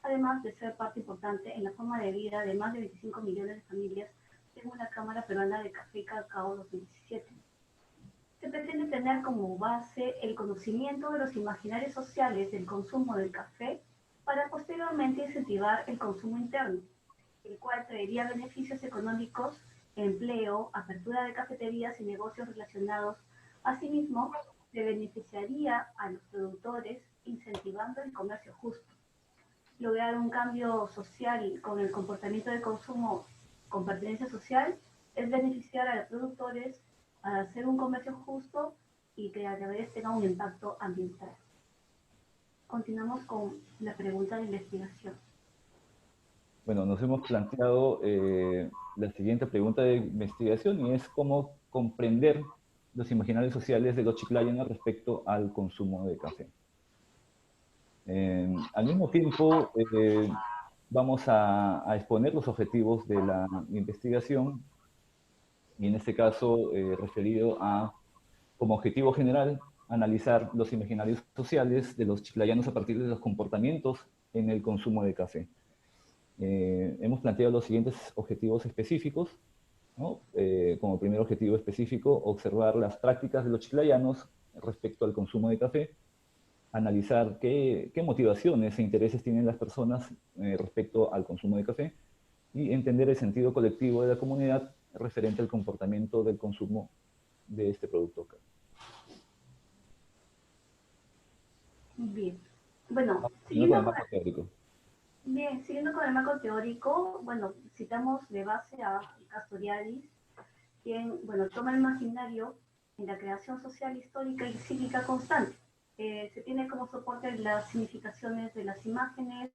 además de ser parte importante en la forma de vida de más de 25 millones de familias, según la Cámara Peruana de Café y Cacao 2017. Se pretende tener como base el conocimiento de los imaginarios sociales del consumo del café para posteriormente incentivar el consumo interno, el cual traería beneficios económicos, empleo, apertura de cafeterías y negocios relacionados. Asimismo, se beneficiaría a los productores incentivando el comercio justo. lograr un cambio social con el comportamiento de consumo con pertenencia social es beneficiar a los productores, a hacer un comercio justo y que a la vez tenga un impacto ambiental. Continuamos con la pregunta de investigación. Bueno, nos hemos planteado la siguiente pregunta de investigación y es cómo comprender los imaginarios sociales de los chiclayanos respecto al consumo de café. Al mismo tiempo, vamos a exponer los objetivos de la investigación y en este caso referido a, como objetivo general, analizar los imaginarios sociales de los chiclayanos a partir de los comportamientos en el consumo de café. Hemos planteado los siguientes objetivos específicos, ¿no? Como primer objetivo específico, observar las prácticas de los chiclayanos respecto al consumo de café, analizar qué motivaciones e intereses tienen las personas respecto al consumo de café y entender el sentido colectivo de la comunidad referente al comportamiento del consumo de este producto. Bien. Bueno, siguiendo con el marco teórico. Bien, siguiendo con el marco teórico, bueno, citamos de base a Castoriadis, quien, bueno, toma el imaginario en la creación social, histórica y cívica constante. Se tiene como soporte las significaciones de las imágenes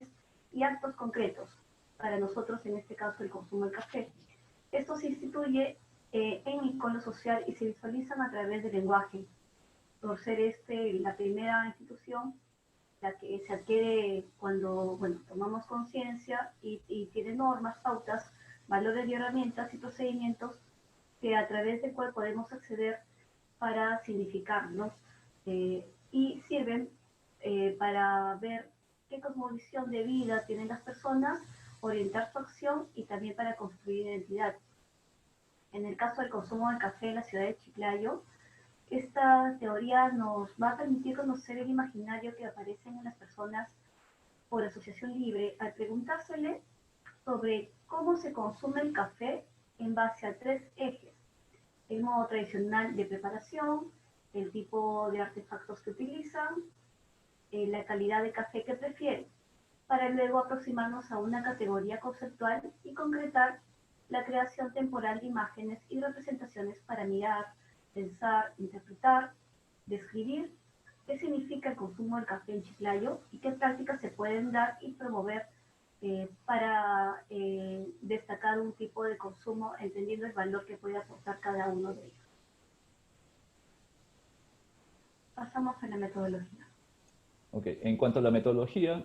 y actos concretos, para nosotros en este caso el consumo del café. Esto se instituye en el icono social y se visualizan a través del lenguaje, por ser la primera institución la que se adquiere cuando, bueno, tomamos conciencia y tiene normas, pautas, valores y herramientas y procedimientos que a través del cual podemos acceder para significarlos y sirven para ver qué cosmovisión de vida tienen las personas, orientar su acción y también para construir identidad. En el caso del consumo de café en la ciudad de Chiclayo, esta teoría nos va a permitir conocer el imaginario que aparece en las personas por asociación libre al preguntársele sobre cómo se consume el café en base a 3 ejes: el modo tradicional de preparación, el tipo de artefactos que utilizan, la calidad de café que prefieren, para luego aproximarnos a una categoría conceptual y concretar la creación temporal de imágenes y representaciones para mirar, pensar, interpretar, describir qué significa el consumo del café en Chiclayo y qué prácticas se pueden dar y promover para destacar un tipo de consumo, entendiendo el valor que puede aportar cada uno de ellos. Pasamos a la metodología. Ok, en cuanto a la metodología,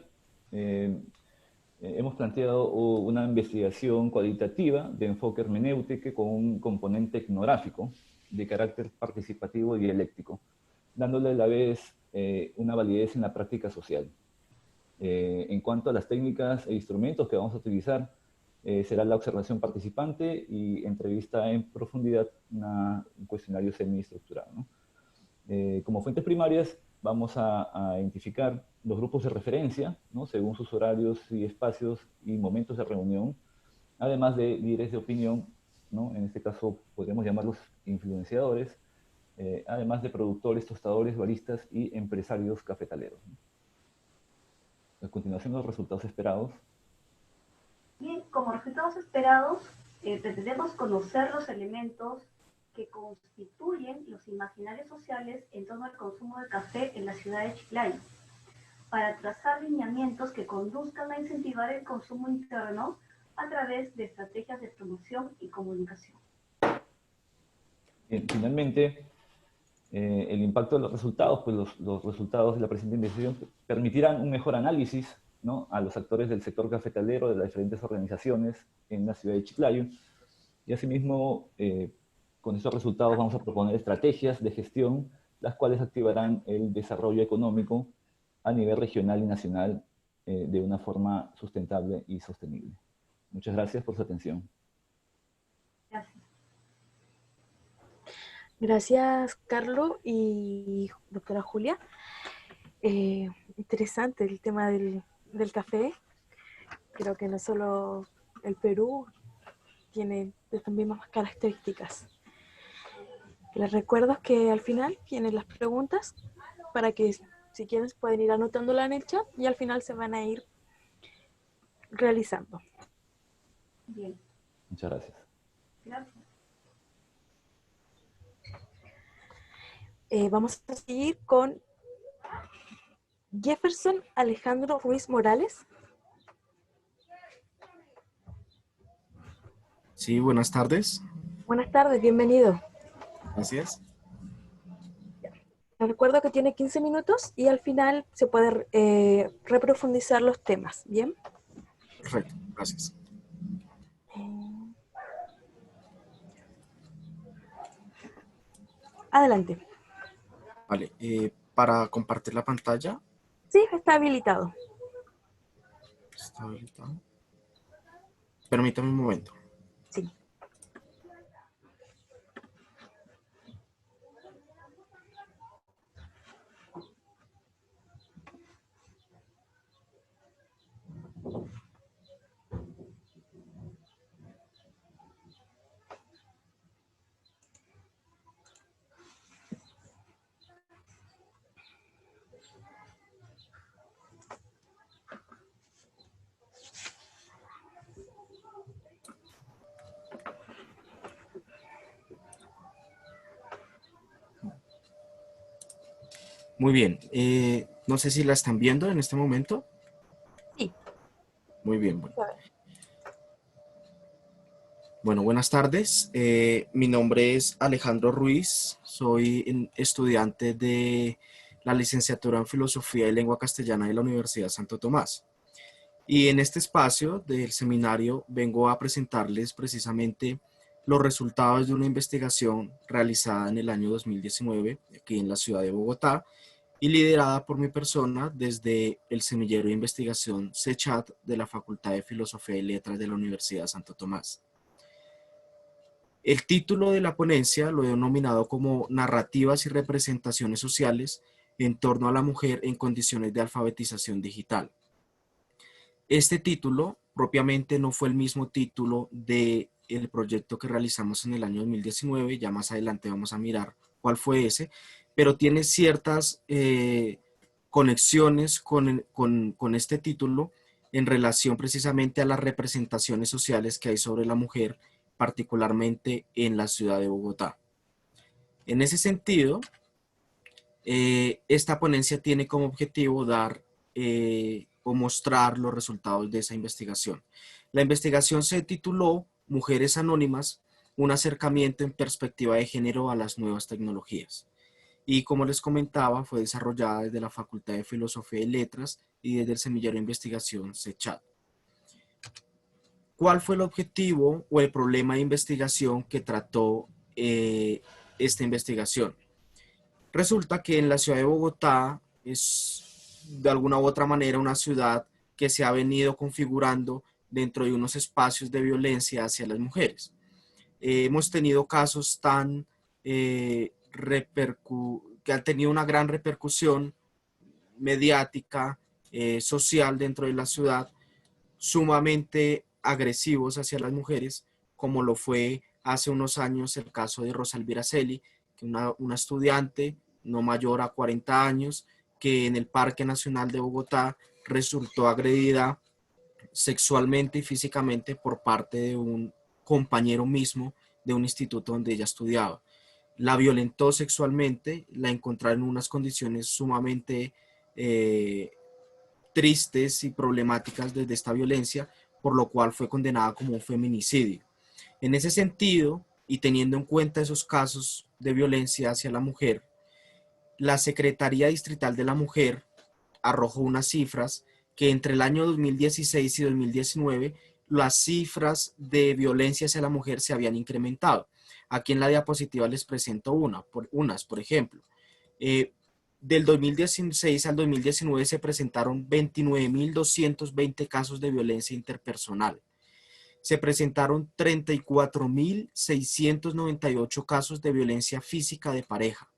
hemos planteado una investigación cualitativa de enfoque hermenéutico con un componente etnográfico de carácter participativo y dialéctico, dándole a la vez una validez en la práctica social. En cuanto a las técnicas e instrumentos que vamos a utilizar, será la observación participante y entrevista en profundidad, un cuestionario semi-estructurado, ¿no? Como fuentes primarias, vamos a identificar los grupos de referencia, ¿no? Según sus horarios y espacios y momentos de reunión, además de líderes de opinión, ¿no? En este caso podríamos llamarlos influenciadores, además de productores, tostadores, baristas y empresarios cafetaleros, ¿no? A continuación, los resultados esperados. Bien, como resultados esperados, pretendemos conocer los elementos que constituyen los imaginarios sociales en torno al consumo de café en la ciudad de Chiclayo, para trazar lineamientos que conduzcan a incentivar el consumo interno a través de estrategias de promoción y comunicación. Bien, finalmente, el impacto de los resultados, pues los resultados de la presente investigación permitirán un mejor análisis, ¿no? A los actores del sector cafetalero, de las diferentes organizaciones en la ciudad de Chiclayo, y asimismo, con estos resultados vamos a proponer estrategias de gestión, las cuales activarán el desarrollo económico a nivel regional y nacional de una forma sustentable y sostenible. Muchas gracias por su atención. Gracias. Gracias, Carlos y doctora Julia. Interesante el tema del café. Creo que no solo el Perú tiene las mismas características. Les recuerdo que al final vienen las preguntas para que si quieren pueden ir anotándola en el chat y al final se van a ir realizando. Bien, Muchas gracias. gracias. Vamos a seguir con Jefferson Alejandro Ruiz Morales. Sí, buenas tardes. Buenas tardes, bienvenido. Gracias. Les recuerdo que tiene 15 minutos y al final se puede reprofundizar los temas, ¿bien? Perfecto, gracias. Adelante. Vale, para compartir la pantalla, Sí, está habilitado. está habilitado. Permítame un momento. Sí. Muy bien, no sé si la están viendo en este momento. Sí. Muy bien, bueno. Bueno, buenas tardes. Mi nombre es Alejandro Ruiz. Soy estudiante de la licenciatura en Filosofía y Lengua Castellana de la Universidad Santo Tomás. Y en este espacio del seminario vengo a presentarles precisamente los resultados de una investigación realizada en el año 2019 aquí en la ciudad de Bogotá y liderada por mi persona desde el semillero de investigación CECHAT de la Facultad de Filosofía y Letras de la Universidad Santo Tomás. El título de la ponencia lo he denominado como Narrativas y representaciones sociales en torno a la mujer en condiciones de alfabetización digital. Este título propiamente no fue el mismo título del proyecto que realizamos en el año 2019, ya más adelante vamos a mirar cuál fue ese, pero tiene ciertas conexiones con este título en relación precisamente a las representaciones sociales que hay sobre la mujer, particularmente en la ciudad de Bogotá. En ese sentido, esta ponencia tiene como objetivo dar o mostrar los resultados de esa investigación. La investigación se tituló Mujeres Anónimas, un acercamiento en perspectiva de género a las nuevas tecnologías. Y como les comentaba, fue desarrollada desde la Facultad de Filosofía y Letras y desde el semillero de investigación CECHAT. ¿Cuál fue el objetivo o el problema de investigación que trató esta investigación? Resulta que en la ciudad de Bogotá es de alguna u otra manera una ciudad que se ha venido configurando dentro de unos espacios de violencia hacia las mujeres. Hemos tenido casos tan que han tenido una gran repercusión mediática, social dentro de la ciudad, sumamente agresivos hacia las mujeres, como lo fue hace unos años el caso de Rosa Elvira Celi, una estudiante no mayor a 40 años que en el Parque Nacional de Bogotá resultó agredida sexualmente y físicamente por parte de un compañero mismo de un instituto donde ella estudiaba. La violentó sexualmente, la encontraron en unas condiciones sumamente tristes y problemáticas desde esta violencia, por lo cual fue condenada como un feminicidio. En ese sentido, y teniendo en cuenta esos casos de violencia hacia la mujer, la Secretaría Distrital de la Mujer arrojó unas cifras que entre el año 2016 y 2019 las cifras de violencia hacia la mujer se habían incrementado. Aquí en la diapositiva les presento unas, por ejemplo. Del 2016 al 2019 se presentaron 29.220 casos de violencia interpersonal. Se presentaron 34.698 casos de violencia física de pareja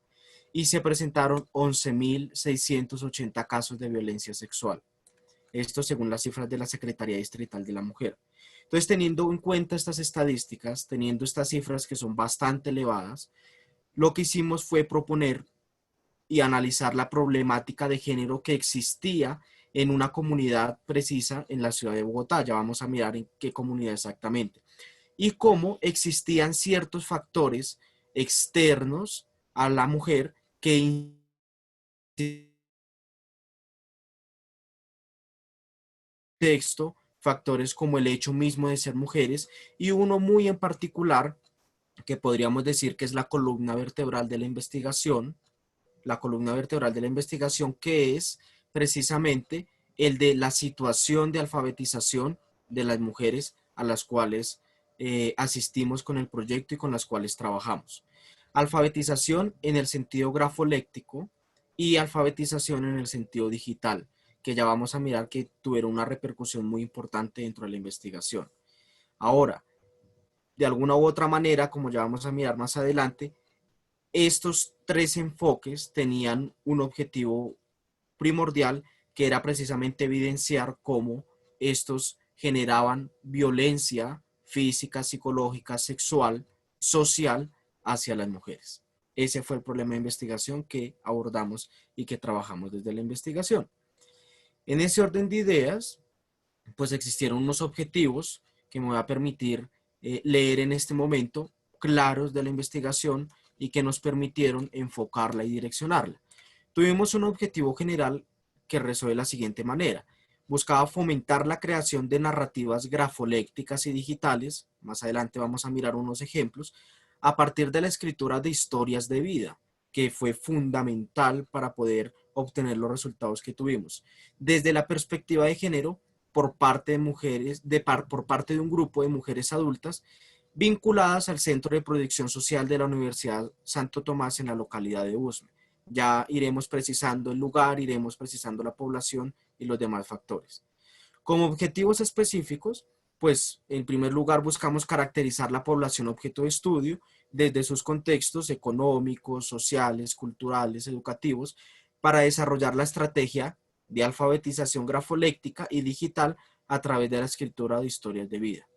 y se presentaron 11.680 casos de violencia sexual. Esto según las cifras de la Secretaría Distrital de la Mujer. Entonces, teniendo en cuenta estas estadísticas, teniendo estas cifras que son bastante elevadas, lo que hicimos fue proponer y analizar la problemática de género que existía en una comunidad precisa en la ciudad de Bogotá. Ya vamos a mirar en qué comunidad exactamente. Y cómo existían ciertos factores externos a la mujer que texto, factores como el hecho mismo de ser mujeres, y uno muy en particular que podríamos decir que es la columna vertebral de la investigación, que es precisamente el de la situación de alfabetización de las mujeres a las cuales asistimos con el proyecto y con las cuales trabajamos. Alfabetización en el sentido grafoléctico y alfabetización en el sentido digital, que ya vamos a mirar que tuvieron una repercusión muy importante dentro de la investigación. Ahora, de alguna u otra manera, como ya vamos a mirar más adelante, estos tres enfoques tenían un objetivo primordial, que era precisamente evidenciar cómo estos generaban violencia física, psicológica, sexual, social hacia las mujeres. Ese fue el problema de investigación que abordamos y que trabajamos desde la investigación. En ese orden de ideas, pues existieron unos objetivos que me voy a permitir leer en este momento, claros de la investigación y que nos permitieron enfocarla y direccionarla. Tuvimos un objetivo general que rezó de la siguiente manera. Buscaba fomentar la creación de narrativas grafolécticas y digitales, más adelante vamos a mirar unos ejemplos, a partir de la escritura de historias de vida, que fue fundamental para poder obtener los resultados que tuvimos. Desde la perspectiva de género, por parte de mujeres, por parte de un grupo de mujeres adultas vinculadas al Centro de Proyección Social de la Universidad Santo Tomás en la localidad de Usme. Ya iremos precisando el lugar, iremos precisando la población y los demás factores. Como objetivos específicos, pues en primer lugar buscamos caracterizar la población objeto de estudio desde sus contextos económicos, sociales, culturales, educativos, para desarrollar la estrategia de alfabetización grafoléctica y digital a través de la escritura de historias de vida.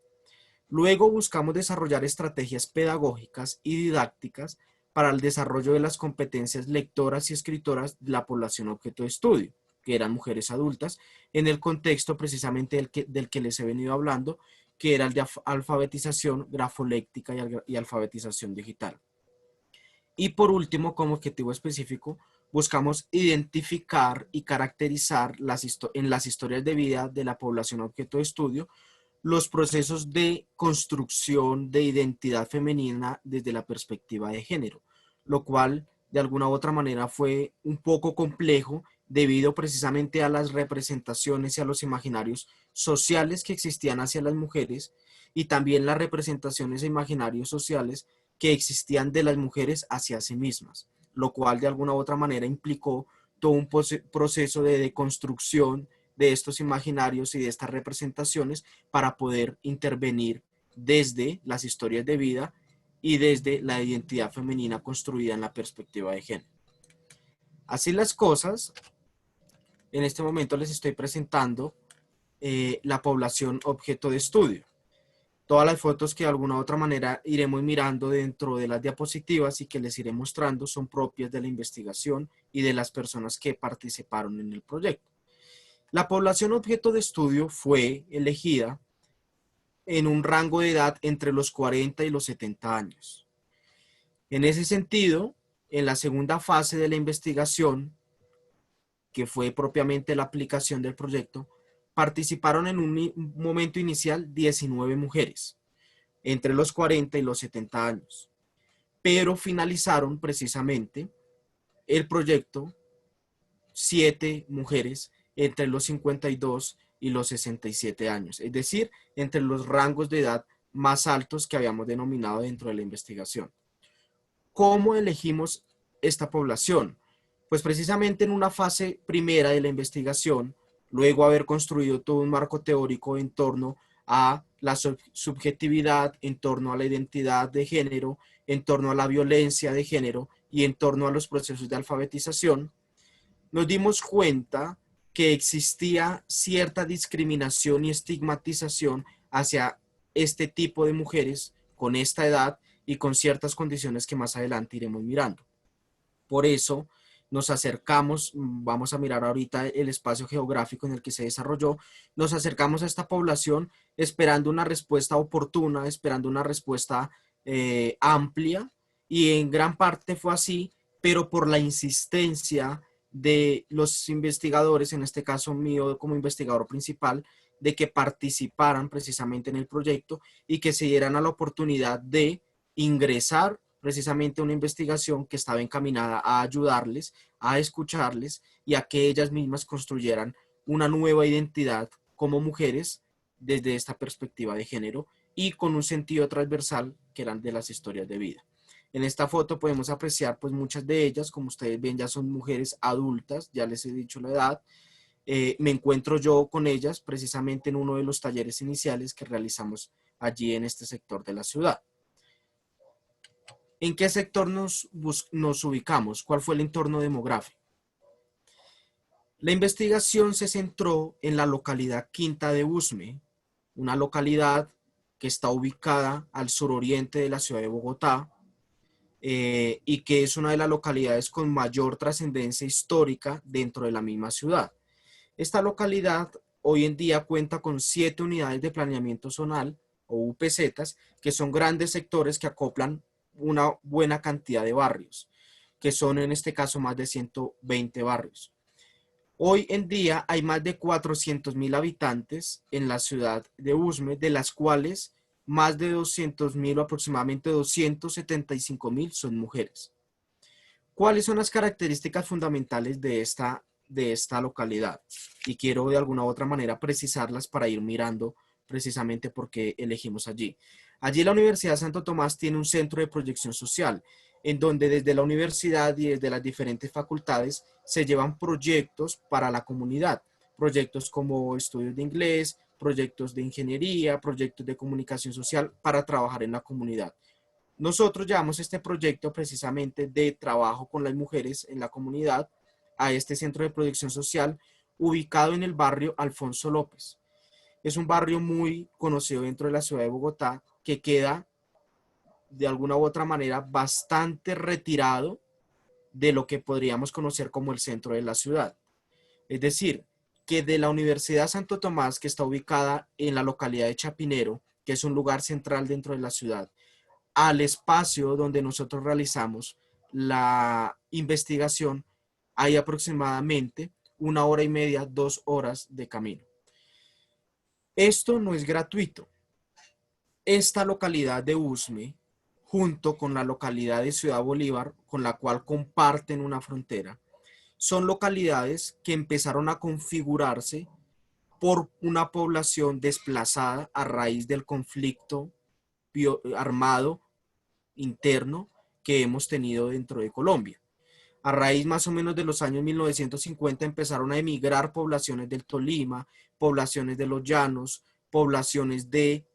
Luego buscamos desarrollar estrategias pedagógicas y didácticas para el desarrollo de las competencias lectoras y escritoras de la población objeto de estudio, que eran mujeres adultas, en el contexto precisamente del que les he venido hablando, que era el de alfabetización grafoléctica y alfabetización digital. Y por último, como objetivo específico, buscamos identificar y caracterizar en las historias de vida de la población objeto de estudio los procesos de construcción de identidad femenina desde la perspectiva de género, lo cual de alguna u otra manera fue un poco complejo debido precisamente a las representaciones y a los imaginarios sociales que existían hacia las mujeres y también las representaciones e imaginarios sociales que existían de las mujeres hacia sí mismas, lo cual de alguna u otra manera implicó todo un proceso de deconstrucción de estos imaginarios y de estas representaciones para poder intervenir desde las historias de vida y desde la identidad femenina construida en la perspectiva de género. Así las cosas, en este momento les estoy presentando la población objeto de estudio. Todas las fotos que de alguna u otra manera iremos mirando dentro de las diapositivas y que les iré mostrando son propias de la investigación y de las personas que participaron en el proyecto. La población objeto de estudio fue elegida en un rango de edad entre los 40 y los 70 años. En ese sentido, en la segunda fase de la investigación, que fue propiamente la aplicación del proyecto, participaron en un momento inicial 19 mujeres, entre los 40 y los 70 años, pero finalizaron precisamente el proyecto 7 mujeres entre los 52 y los 67 años, es decir, entre los rangos de edad más altos que habíamos denominado dentro de la investigación. ¿Cómo elegimos esta población? Pues precisamente en una fase primera de la investigación, luego haber construido todo un marco teórico en torno a la subjetividad, en torno a la identidad de género, en torno a la violencia de género y en torno a los procesos de alfabetización, nos dimos cuenta que existía cierta discriminación y estigmatización hacia este tipo de mujeres con esta edad y con ciertas condiciones que más adelante iremos mirando. Por eso nos acercamos, vamos a mirar ahorita el espacio geográfico en el que se desarrolló, nos acercamos a esta población esperando una respuesta oportuna, esperando una respuesta amplia, y en gran parte fue así, pero por la insistencia de los investigadores, en este caso mío como investigador principal, de que participaran precisamente en el proyecto y que se dieran a la oportunidad de ingresar precisamente a una investigación que estaba encaminada a ayudarles, a escucharles y a que ellas mismas construyeran una nueva identidad como mujeres desde esta perspectiva de género y con un sentido transversal que eran de las historias de vida. En esta foto podemos apreciar pues muchas de ellas, como ustedes ven, ya son mujeres adultas, ya les he dicho la edad. Me encuentro yo con ellas precisamente en uno de los talleres iniciales que realizamos allí en este sector de la ciudad. ¿En qué sector nos ubicamos? ¿Cuál fue el entorno demográfico? La investigación se centró en la localidad Quinta de Usme, una localidad que está ubicada al suroriente de la ciudad de Bogotá, y que es una de las localidades con mayor trascendencia histórica dentro de la misma ciudad. Esta localidad hoy en día cuenta con 7 unidades de planeamiento zonal o UPZs, que son grandes sectores que acoplan una buena cantidad de barrios, que son en este caso más de 120 barrios. Hoy en día hay más de 400.000 habitantes en la ciudad de Usme, de las cuales más de 200.000 o aproximadamente 275.000 son mujeres. ¿Cuáles son las características fundamentales de esta localidad? Y quiero de alguna u otra manera precisarlas para ir mirando precisamente por qué elegimos allí. Allí la Universidad de Santo Tomás tiene un centro de proyección social, en donde desde la universidad y desde las diferentes facultades se llevan proyectos para la comunidad, proyectos como estudios de inglés, proyectos de ingeniería, proyectos de comunicación social para trabajar en la comunidad. Nosotros llevamos este proyecto precisamente de trabajo con las mujeres en la comunidad a este centro de proyección social ubicado en el barrio Alfonso López. Es un barrio muy conocido dentro de la ciudad de Bogotá que queda de alguna u otra manera bastante retirado de lo que podríamos conocer como el centro de la ciudad. Es decir, que de la Universidad Santo Tomás, que está ubicada en la localidad de Chapinero, que es un lugar central dentro de la ciudad, al espacio donde nosotros realizamos la investigación, hay aproximadamente 1 hora y media, 2 horas de camino. Esto no es gratuito. Esta localidad de Usme, junto con la localidad de Ciudad Bolívar, con la cual comparten una frontera, son localidades que empezaron a configurarse por una población desplazada a raíz del conflicto armado interno que hemos tenido dentro de Colombia. A raíz más o menos de los años 1950 empezaron a emigrar poblaciones del Tolima, poblaciones de los Llanos, poblaciones de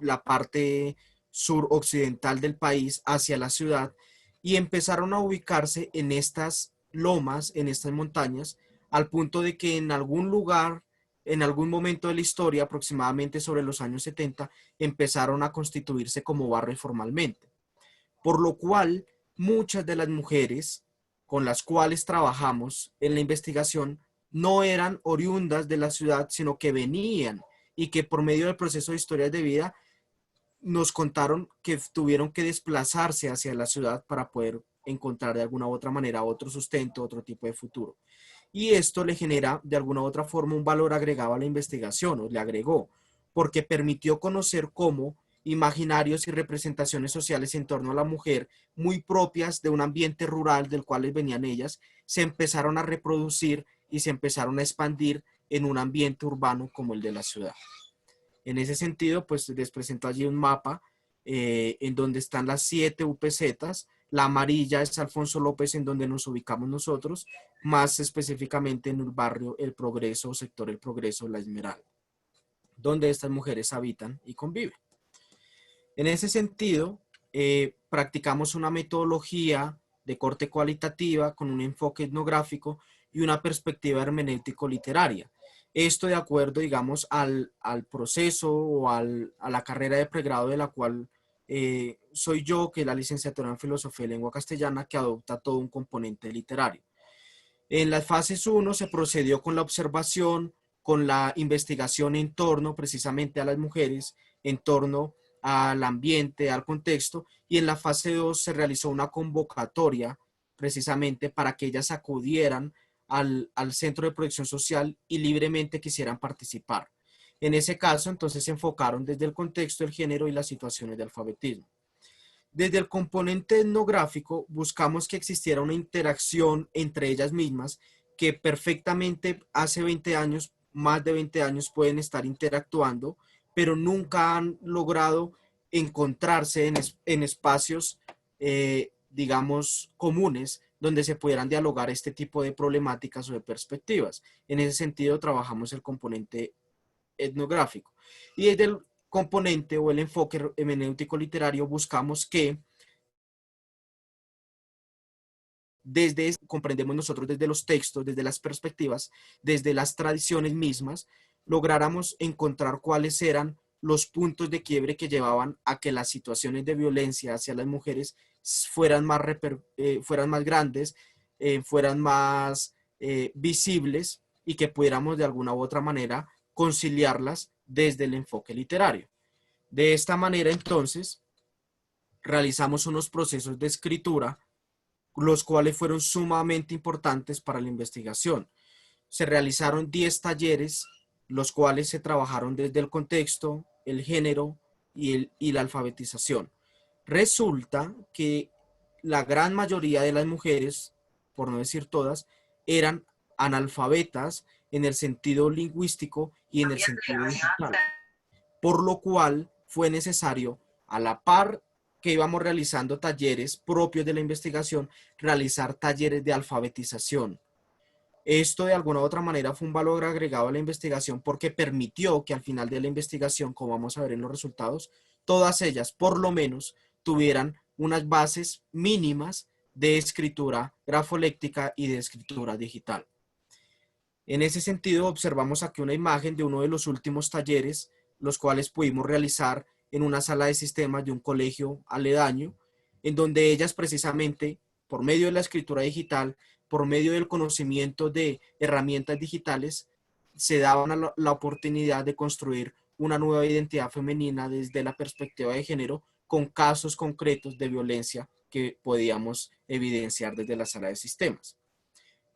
la parte suroccidental del país hacia la ciudad, y empezaron a ubicarse en estas lomas, en estas montañas, al punto de que en algún lugar, en algún momento de la historia, aproximadamente sobre los años 70, empezaron a constituirse como barrios formalmente. Por lo cual, muchas de las mujeres con las cuales trabajamos en la investigación no eran oriundas de la ciudad, sino que venían y que por medio del proceso de historias de vida nos contaron que tuvieron que desplazarse hacia la ciudad para poder encontrar de alguna u otra manera otro sustento, otro tipo de futuro. Y esto le genera de alguna u otra forma un valor agregado a la investigación, o le agregó, porque permitió conocer cómo imaginarios y representaciones sociales en torno a la mujer, muy propias de un ambiente rural del cual venían ellas, se empezaron a reproducir y se empezaron a expandir en un ambiente urbano como el de la ciudad. En ese sentido, pues les presento allí un mapa en donde están las 7 UPZs. La amarilla es Alfonso López, en donde nos ubicamos nosotros, más específicamente en el barrio El Progreso, sector El Progreso, La Esmeralda, donde estas mujeres habitan y conviven. En ese sentido, practicamos una metodología de corte cualitativa con un enfoque etnográfico y una perspectiva hermenéutico-literaria. Esto de acuerdo, digamos, al proceso o a la carrera de pregrado de la cual soy yo, que es la licenciatura en Filosofía y Lengua Castellana, que adopta todo un componente literario. En las fases 1 se procedió con la observación, con la investigación en torno precisamente a las mujeres, en torno al ambiente, al contexto, y en la fase 2 se realizó una convocatoria precisamente para que ellas acudieran al centro de protección social y libremente quisieran participar. En ese caso, entonces se enfocaron desde el contexto, el género y las situaciones de alfabetismo. Desde el componente etnográfico buscamos que existiera una interacción entre ellas mismas que perfectamente hace 20 años, más de 20 años pueden estar interactuando, pero nunca han logrado encontrarse en espacios, digamos, comunes donde se pudieran dialogar este tipo de problemáticas o de perspectivas. En ese sentido trabajamos el componente etnográfico. Y desde el componente o el enfoque hermenéutico literario buscamos que comprendemos nosotros desde los textos, desde las perspectivas, desde las tradiciones mismas, lográramos encontrar cuáles eran los puntos de quiebre que llevaban a que las situaciones de violencia hacia las mujeres fueran más grandes, fueran más visibles y que pudiéramos de alguna u otra manera conciliarlas desde el enfoque literario. De esta manera, entonces, realizamos unos procesos de escritura, los cuales fueron sumamente importantes para la investigación. Se realizaron 10 talleres, los cuales se trabajaron desde el contexto, el género y la alfabetización. Resulta que la gran mayoría de las mujeres, por no decir todas, eran analfabetas en el sentido lingüístico y en el sentido digital. Por lo cual fue necesario, a la par que íbamos realizando talleres propios de la investigación, realizar talleres de alfabetización. Esto de alguna u otra manera fue un valor agregado a la investigación porque permitió que al final de la investigación, como vamos a ver en los resultados, todas ellas por lo menos tuvieran unas bases mínimas de escritura grafoléctica y de escritura digital. En ese sentido, observamos aquí una imagen de uno de los últimos talleres, los cuales pudimos realizar en una sala de sistemas de un colegio aledaño, en donde ellas precisamente, por medio de la escritura digital, por medio del conocimiento de herramientas digitales, se daban la oportunidad de construir una nueva identidad femenina desde la perspectiva de género, con casos concretos de violencia que podíamos evidenciar desde la sala de sistemas.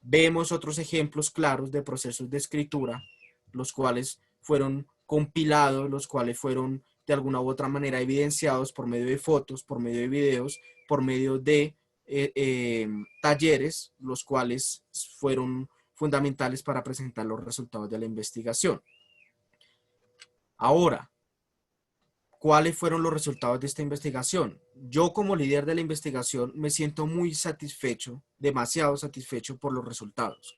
Vemos otros ejemplos claros de procesos de escritura, los cuales fueron compilados, los cuales fueron de alguna u otra manera evidenciados por medio de fotos, por medio de videos, por medio de talleres, los cuales fueron fundamentales para presentar los resultados de la investigación. Ahora, ¿cuáles fueron los resultados de esta investigación? Yo como líder de la investigación me siento muy satisfecho, demasiado satisfecho por los resultados.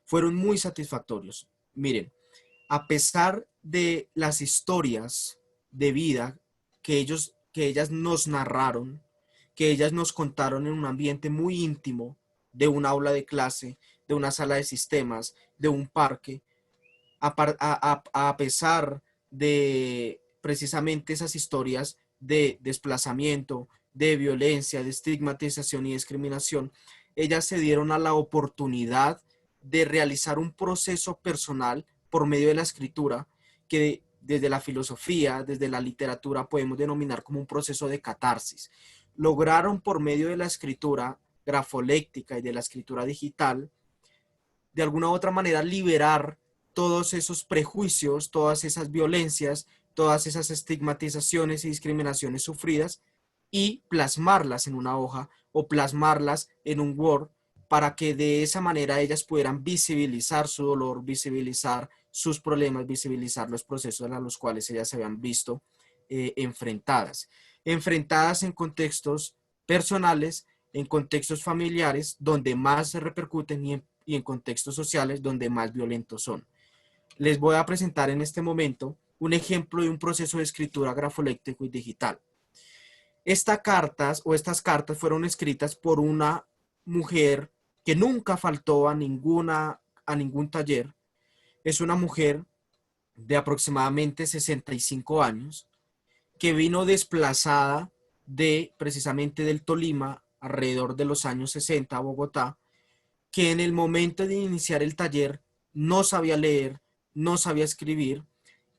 Fueron muy satisfactorios. Miren, a pesar de las historias de vida que ellas nos narraron, que ellas nos contaron en un ambiente muy íntimo de un aula de clase, de una sala de sistemas, de un parque, a pesar de precisamente esas historias de desplazamiento, de violencia, de estigmatización y discriminación, ellas se dieron a la oportunidad de realizar un proceso personal por medio de la escritura que desde la filosofía, desde la literatura podemos denominar como un proceso de catarsis. Lograron por medio de la escritura grafoléctica y de la escritura digital, de alguna u otra manera liberar todos esos prejuicios, todas esas violencias, todas esas estigmatizaciones y discriminaciones sufridas y plasmarlas en una hoja o plasmarlas en un Word para que de esa manera ellas pudieran visibilizar su dolor, visibilizar sus problemas, visibilizar los procesos a los cuales ellas se habían visto enfrentadas en contextos personales, en contextos familiares donde más se repercuten y en contextos sociales donde más violentos son. Les voy a presentar en este momento un ejemplo de un proceso de escritura grafoléctico y digital. Estas cartas fueron escritas por una mujer que nunca faltó a ningún taller. Es una mujer de aproximadamente 65 años que vino desplazada precisamente del Tolima alrededor de los años 60 a Bogotá, que en el momento de iniciar el taller no sabía leer, no sabía escribir,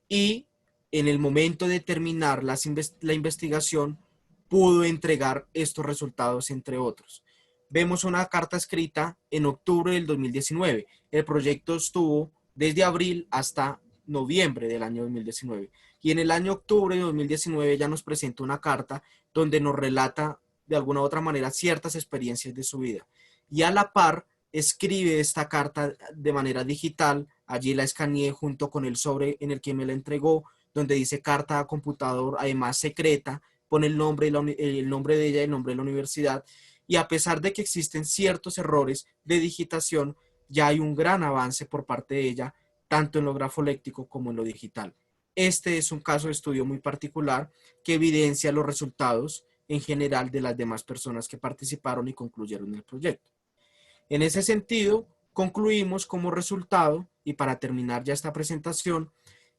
y en el momento de terminar la investigación pudo entregar estos resultados, entre otros. Vemos una carta escrita en octubre del 2019. El proyecto estuvo desde abril hasta noviembre del año 2019. Y en el año octubre de 2019 ella nos presenta una carta donde nos relata de alguna u otra manera ciertas experiencias de su vida. Y a la par escribe esta carta de manera digital. Allí la escaneé junto con el sobre en el que me la entregó, donde dice carta a computador, además secreta, pone el nombre de ella y el nombre de la universidad. Y a pesar de que existen ciertos errores de digitación, ya hay un gran avance por parte de ella, tanto en lo grafoléctico como en lo digital. Este es un caso de estudio muy particular que evidencia los resultados en general de las demás personas que participaron y concluyeron el proyecto. En ese sentido, concluimos como resultado, y para terminar ya esta presentación,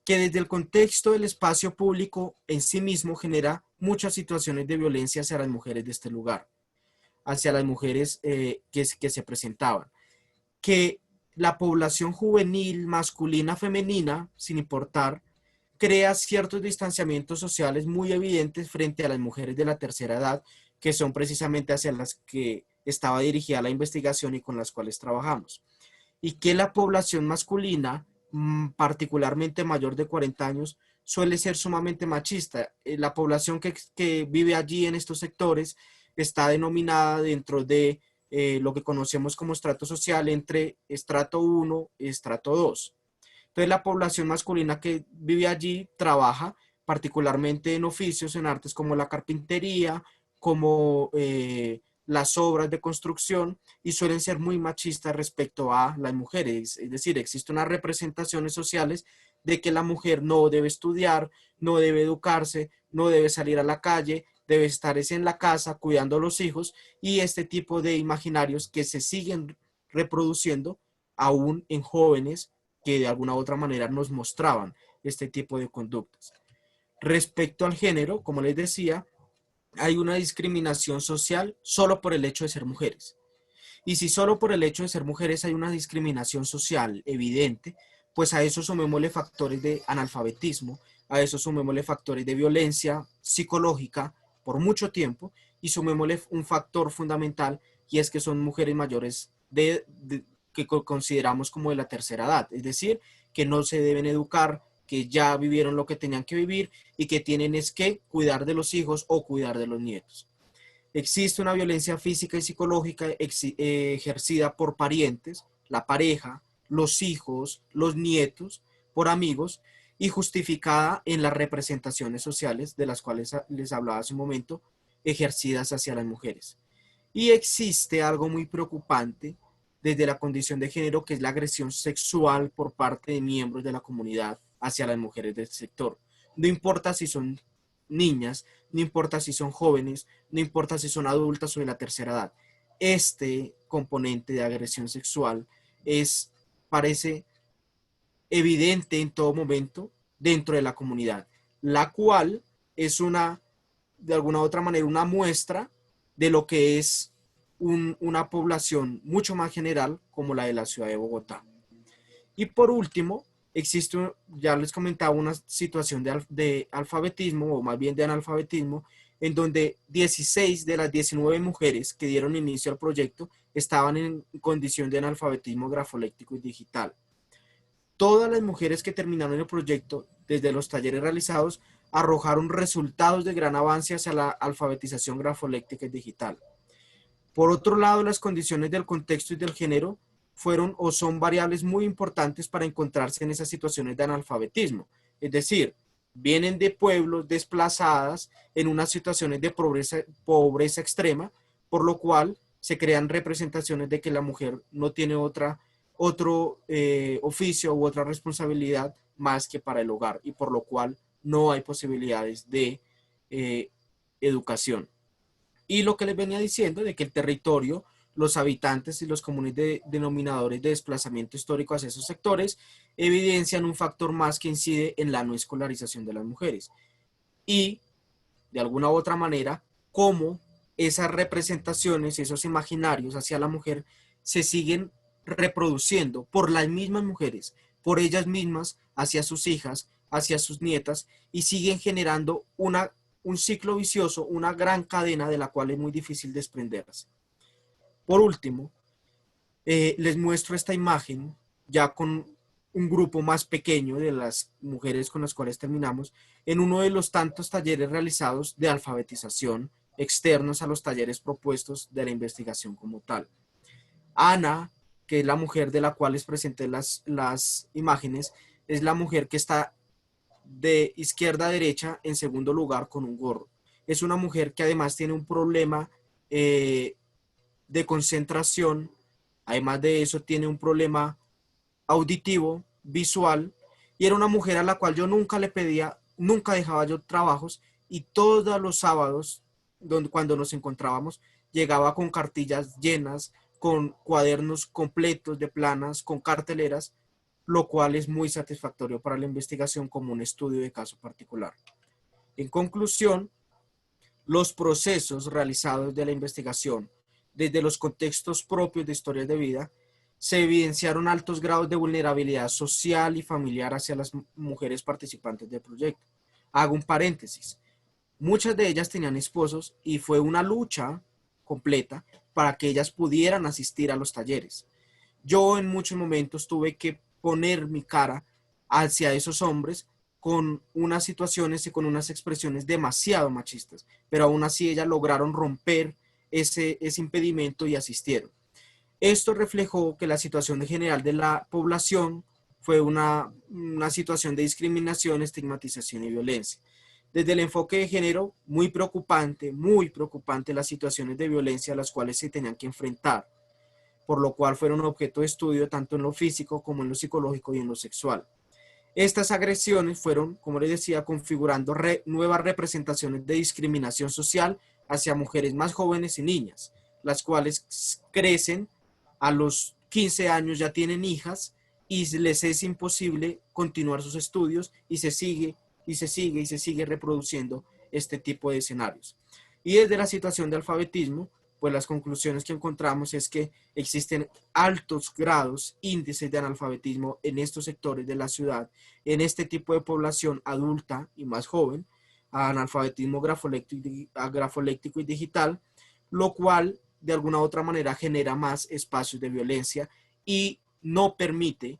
que desde el contexto del espacio público en sí mismo genera muchas situaciones de violencia hacia las mujeres de este lugar, hacia las mujeres que se presentaban. Que la población juvenil, masculina, femenina, sin importar, crea ciertos distanciamientos sociales muy evidentes frente a las mujeres de la tercera edad, que son precisamente hacia las que estaba dirigida la investigación y con las cuales trabajamos. Y que la población masculina, particularmente mayor de 40 años, suele ser sumamente machista. La población que vive allí en estos sectores está denominada dentro de lo que conocemos como estrato social entre estrato 1 y estrato 2. Entonces la población masculina que vive allí trabaja particularmente en oficios, en artes como la carpintería, como las obras de construcción, y suelen ser muy machistas respecto a las mujeres. Es decir, existen unas representaciones sociales de que la mujer no debe estudiar, no debe educarse, no debe salir a la calle, debe estar en la casa cuidando a los hijos, y este tipo de imaginarios que se siguen reproduciendo aún en jóvenes que de alguna u otra manera nos mostraban este tipo de conductas. Respecto al género, como les decía, hay una discriminación social solo por el hecho de ser mujeres. Y si solo por el hecho de ser mujeres hay una discriminación social evidente, pues a eso sumémosle factores de analfabetismo, a eso sumémosle factores de violencia psicológica por mucho tiempo, y sumémosle un factor fundamental, y es que son mujeres mayores que consideramos como de la tercera edad, es decir, que no se deben educar, que ya vivieron lo que tenían que vivir y que tienen es que cuidar de los hijos o cuidar de los nietos. Existe una violencia física y psicológica ejercida por parientes, la pareja, los hijos, los nietos, por amigos, y justificada en las representaciones sociales de las cuales les hablaba hace un momento, ejercidas hacia las mujeres. Y existe algo muy preocupante desde la condición de género, que es la agresión sexual por parte de miembros de la comunidad hacia las mujeres del sector. No importa si son niñas, no importa si son jóvenes, no importa si son adultas o de la tercera edad. Este componente de agresión sexual parece evidente en todo momento dentro de la comunidad, la cual es de alguna u otra manera, una muestra de lo que es una población mucho más general como la de la ciudad de Bogotá. Y por último, existe, ya les comentaba, una situación de alfabetismo, o más bien de analfabetismo, en donde 16 de las 19 mujeres que dieron inicio al proyecto estaban en condición de analfabetismo grafoléctico y digital. Todas las mujeres que terminaron el proyecto, desde los talleres realizados, arrojaron resultados de gran avance hacia la alfabetización grafoléctica y digital. Por otro lado, las condiciones del contexto y del género fueron o son variables muy importantes para encontrarse en esas situaciones de analfabetismo. Es decir, vienen de pueblos desplazadas en unas situaciones de pobreza extrema, por lo cual se crean representaciones de que la mujer no tiene otro oficio u otra responsabilidad más que para el hogar, y por lo cual no hay posibilidades de educación. Y lo que les venía diciendo de que el territorio, los habitantes y los comunes denominadores de desplazamiento histórico hacia esos sectores evidencian un factor más que incide en la no escolarización de las mujeres. Y, de alguna u otra manera, cómo esas representaciones, esos imaginarios hacia la mujer se siguen reproduciendo por las mismas mujeres, por ellas mismas, hacia sus hijas, hacia sus nietas, y siguen generando un ciclo vicioso, una gran cadena de la cual es muy difícil desprenderse. Por último, les muestro esta imagen ya con un grupo más pequeño de las mujeres con las cuales terminamos, en uno de los tantos talleres realizados de alfabetización externos a los talleres propuestos de la investigación como tal. Ana, que es la mujer de la cual les presenté las imágenes, es la mujer que está de izquierda a derecha en segundo lugar con un gorro. Es una mujer que además tiene un problema de concentración, además de eso tiene un problema auditivo, visual, y era una mujer a la cual yo nunca le pedía, nunca dejaba yo trabajos, y todos los sábados, cuando nos encontrábamos, llegaba con cartillas llenas, con cuadernos completos de planas, con carteleras, lo cual es muy satisfactorio para la investigación como un estudio de caso particular. En conclusión, los procesos realizados de la investigación, desde los contextos propios de historias de vida, se evidenciaron altos grados de vulnerabilidad social y familiar hacia las mujeres participantes del proyecto. Hago un paréntesis. Muchas de ellas tenían esposos y fue una lucha completa para que ellas pudieran asistir a los talleres. Yo en muchos momentos tuve que poner mi cara hacia esos hombres con unas situaciones y con unas expresiones demasiado machistas, pero aún así ellas lograron romper ese impedimento y asistieron. Esto reflejó que la situación general de la población fue una situación de discriminación, estigmatización y violencia. Desde el enfoque de género, muy preocupante las situaciones de violencia a las cuales se tenían que enfrentar, por lo cual fueron objeto de estudio tanto en lo físico como en lo psicológico y en lo sexual. Estas agresiones fueron, como les decía, configurando nuevas representaciones de discriminación social hacia mujeres más jóvenes y niñas, las cuales crecen a los 15 años, ya tienen hijas y les es imposible continuar sus estudios y se sigue reproduciendo este tipo de escenarios. Y desde la situación de alfabetismo, pues las conclusiones que encontramos es que existen altos grados, índices de analfabetismo en estos sectores de la ciudad, en este tipo de población adulta y más joven, analfabetismo grafoléctico y digital, lo cual de alguna u otra manera genera más espacios de violencia y no permite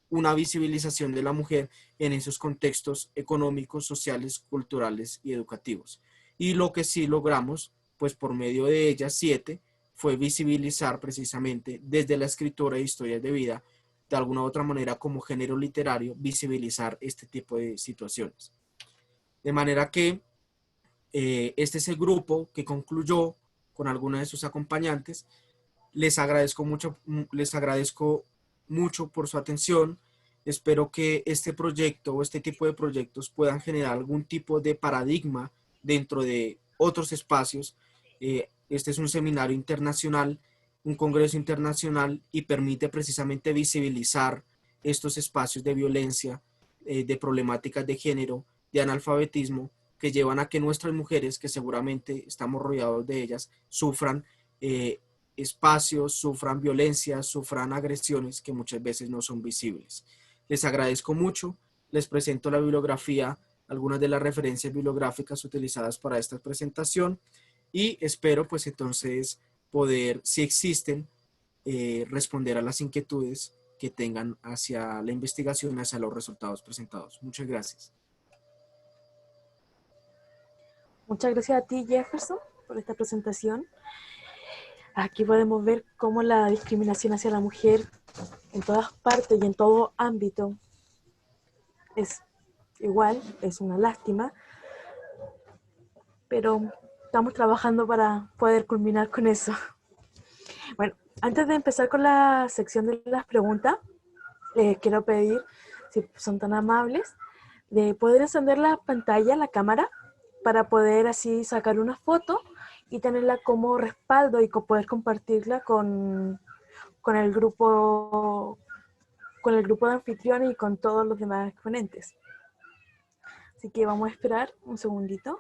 una visibilización de la mujer en esos contextos económicos, sociales, culturales y educativos. Y lo que sí logramos, pues por medio de ellas 7, fue visibilizar precisamente desde la escritura de historias de vida, de alguna u otra manera como género literario, visibilizar este tipo de situaciones. De manera que este es el grupo que concluyó con alguna de sus acompañantes. Les agradezco mucho por su atención. Espero que este proyecto o este tipo de proyectos puedan generar algún tipo de paradigma dentro de otros espacios. Este es un seminario internacional, un congreso internacional, y permite precisamente visibilizar estos espacios de violencia, de problemáticas de género, de analfabetismo, que llevan a que nuestras mujeres, que seguramente estamos rodeados de ellas, sufran espacios, sufran violencia, sufran agresiones que muchas veces no son visibles. Les agradezco mucho, les presento la bibliografía, algunas de las referencias bibliográficas utilizadas para esta presentación, y espero pues entonces poder, si existen, responder a las inquietudes que tengan hacia la investigación, hacia los resultados presentados. Muchas gracias. Muchas gracias a ti, Jefferson, por esta presentación. Aquí podemos ver cómo la discriminación hacia la mujer en todas partes y en todo ámbito es igual, es una lástima, pero estamos trabajando para poder culminar con eso. Bueno, antes de empezar con la sección de las preguntas, quiero pedir, si son tan amables, de poder encender la pantalla, la cámara, para poder así sacar una foto y tenerla como respaldo y poder compartirla con el grupo de anfitriones y con todos los demás exponentes. Así que vamos a esperar un segundito.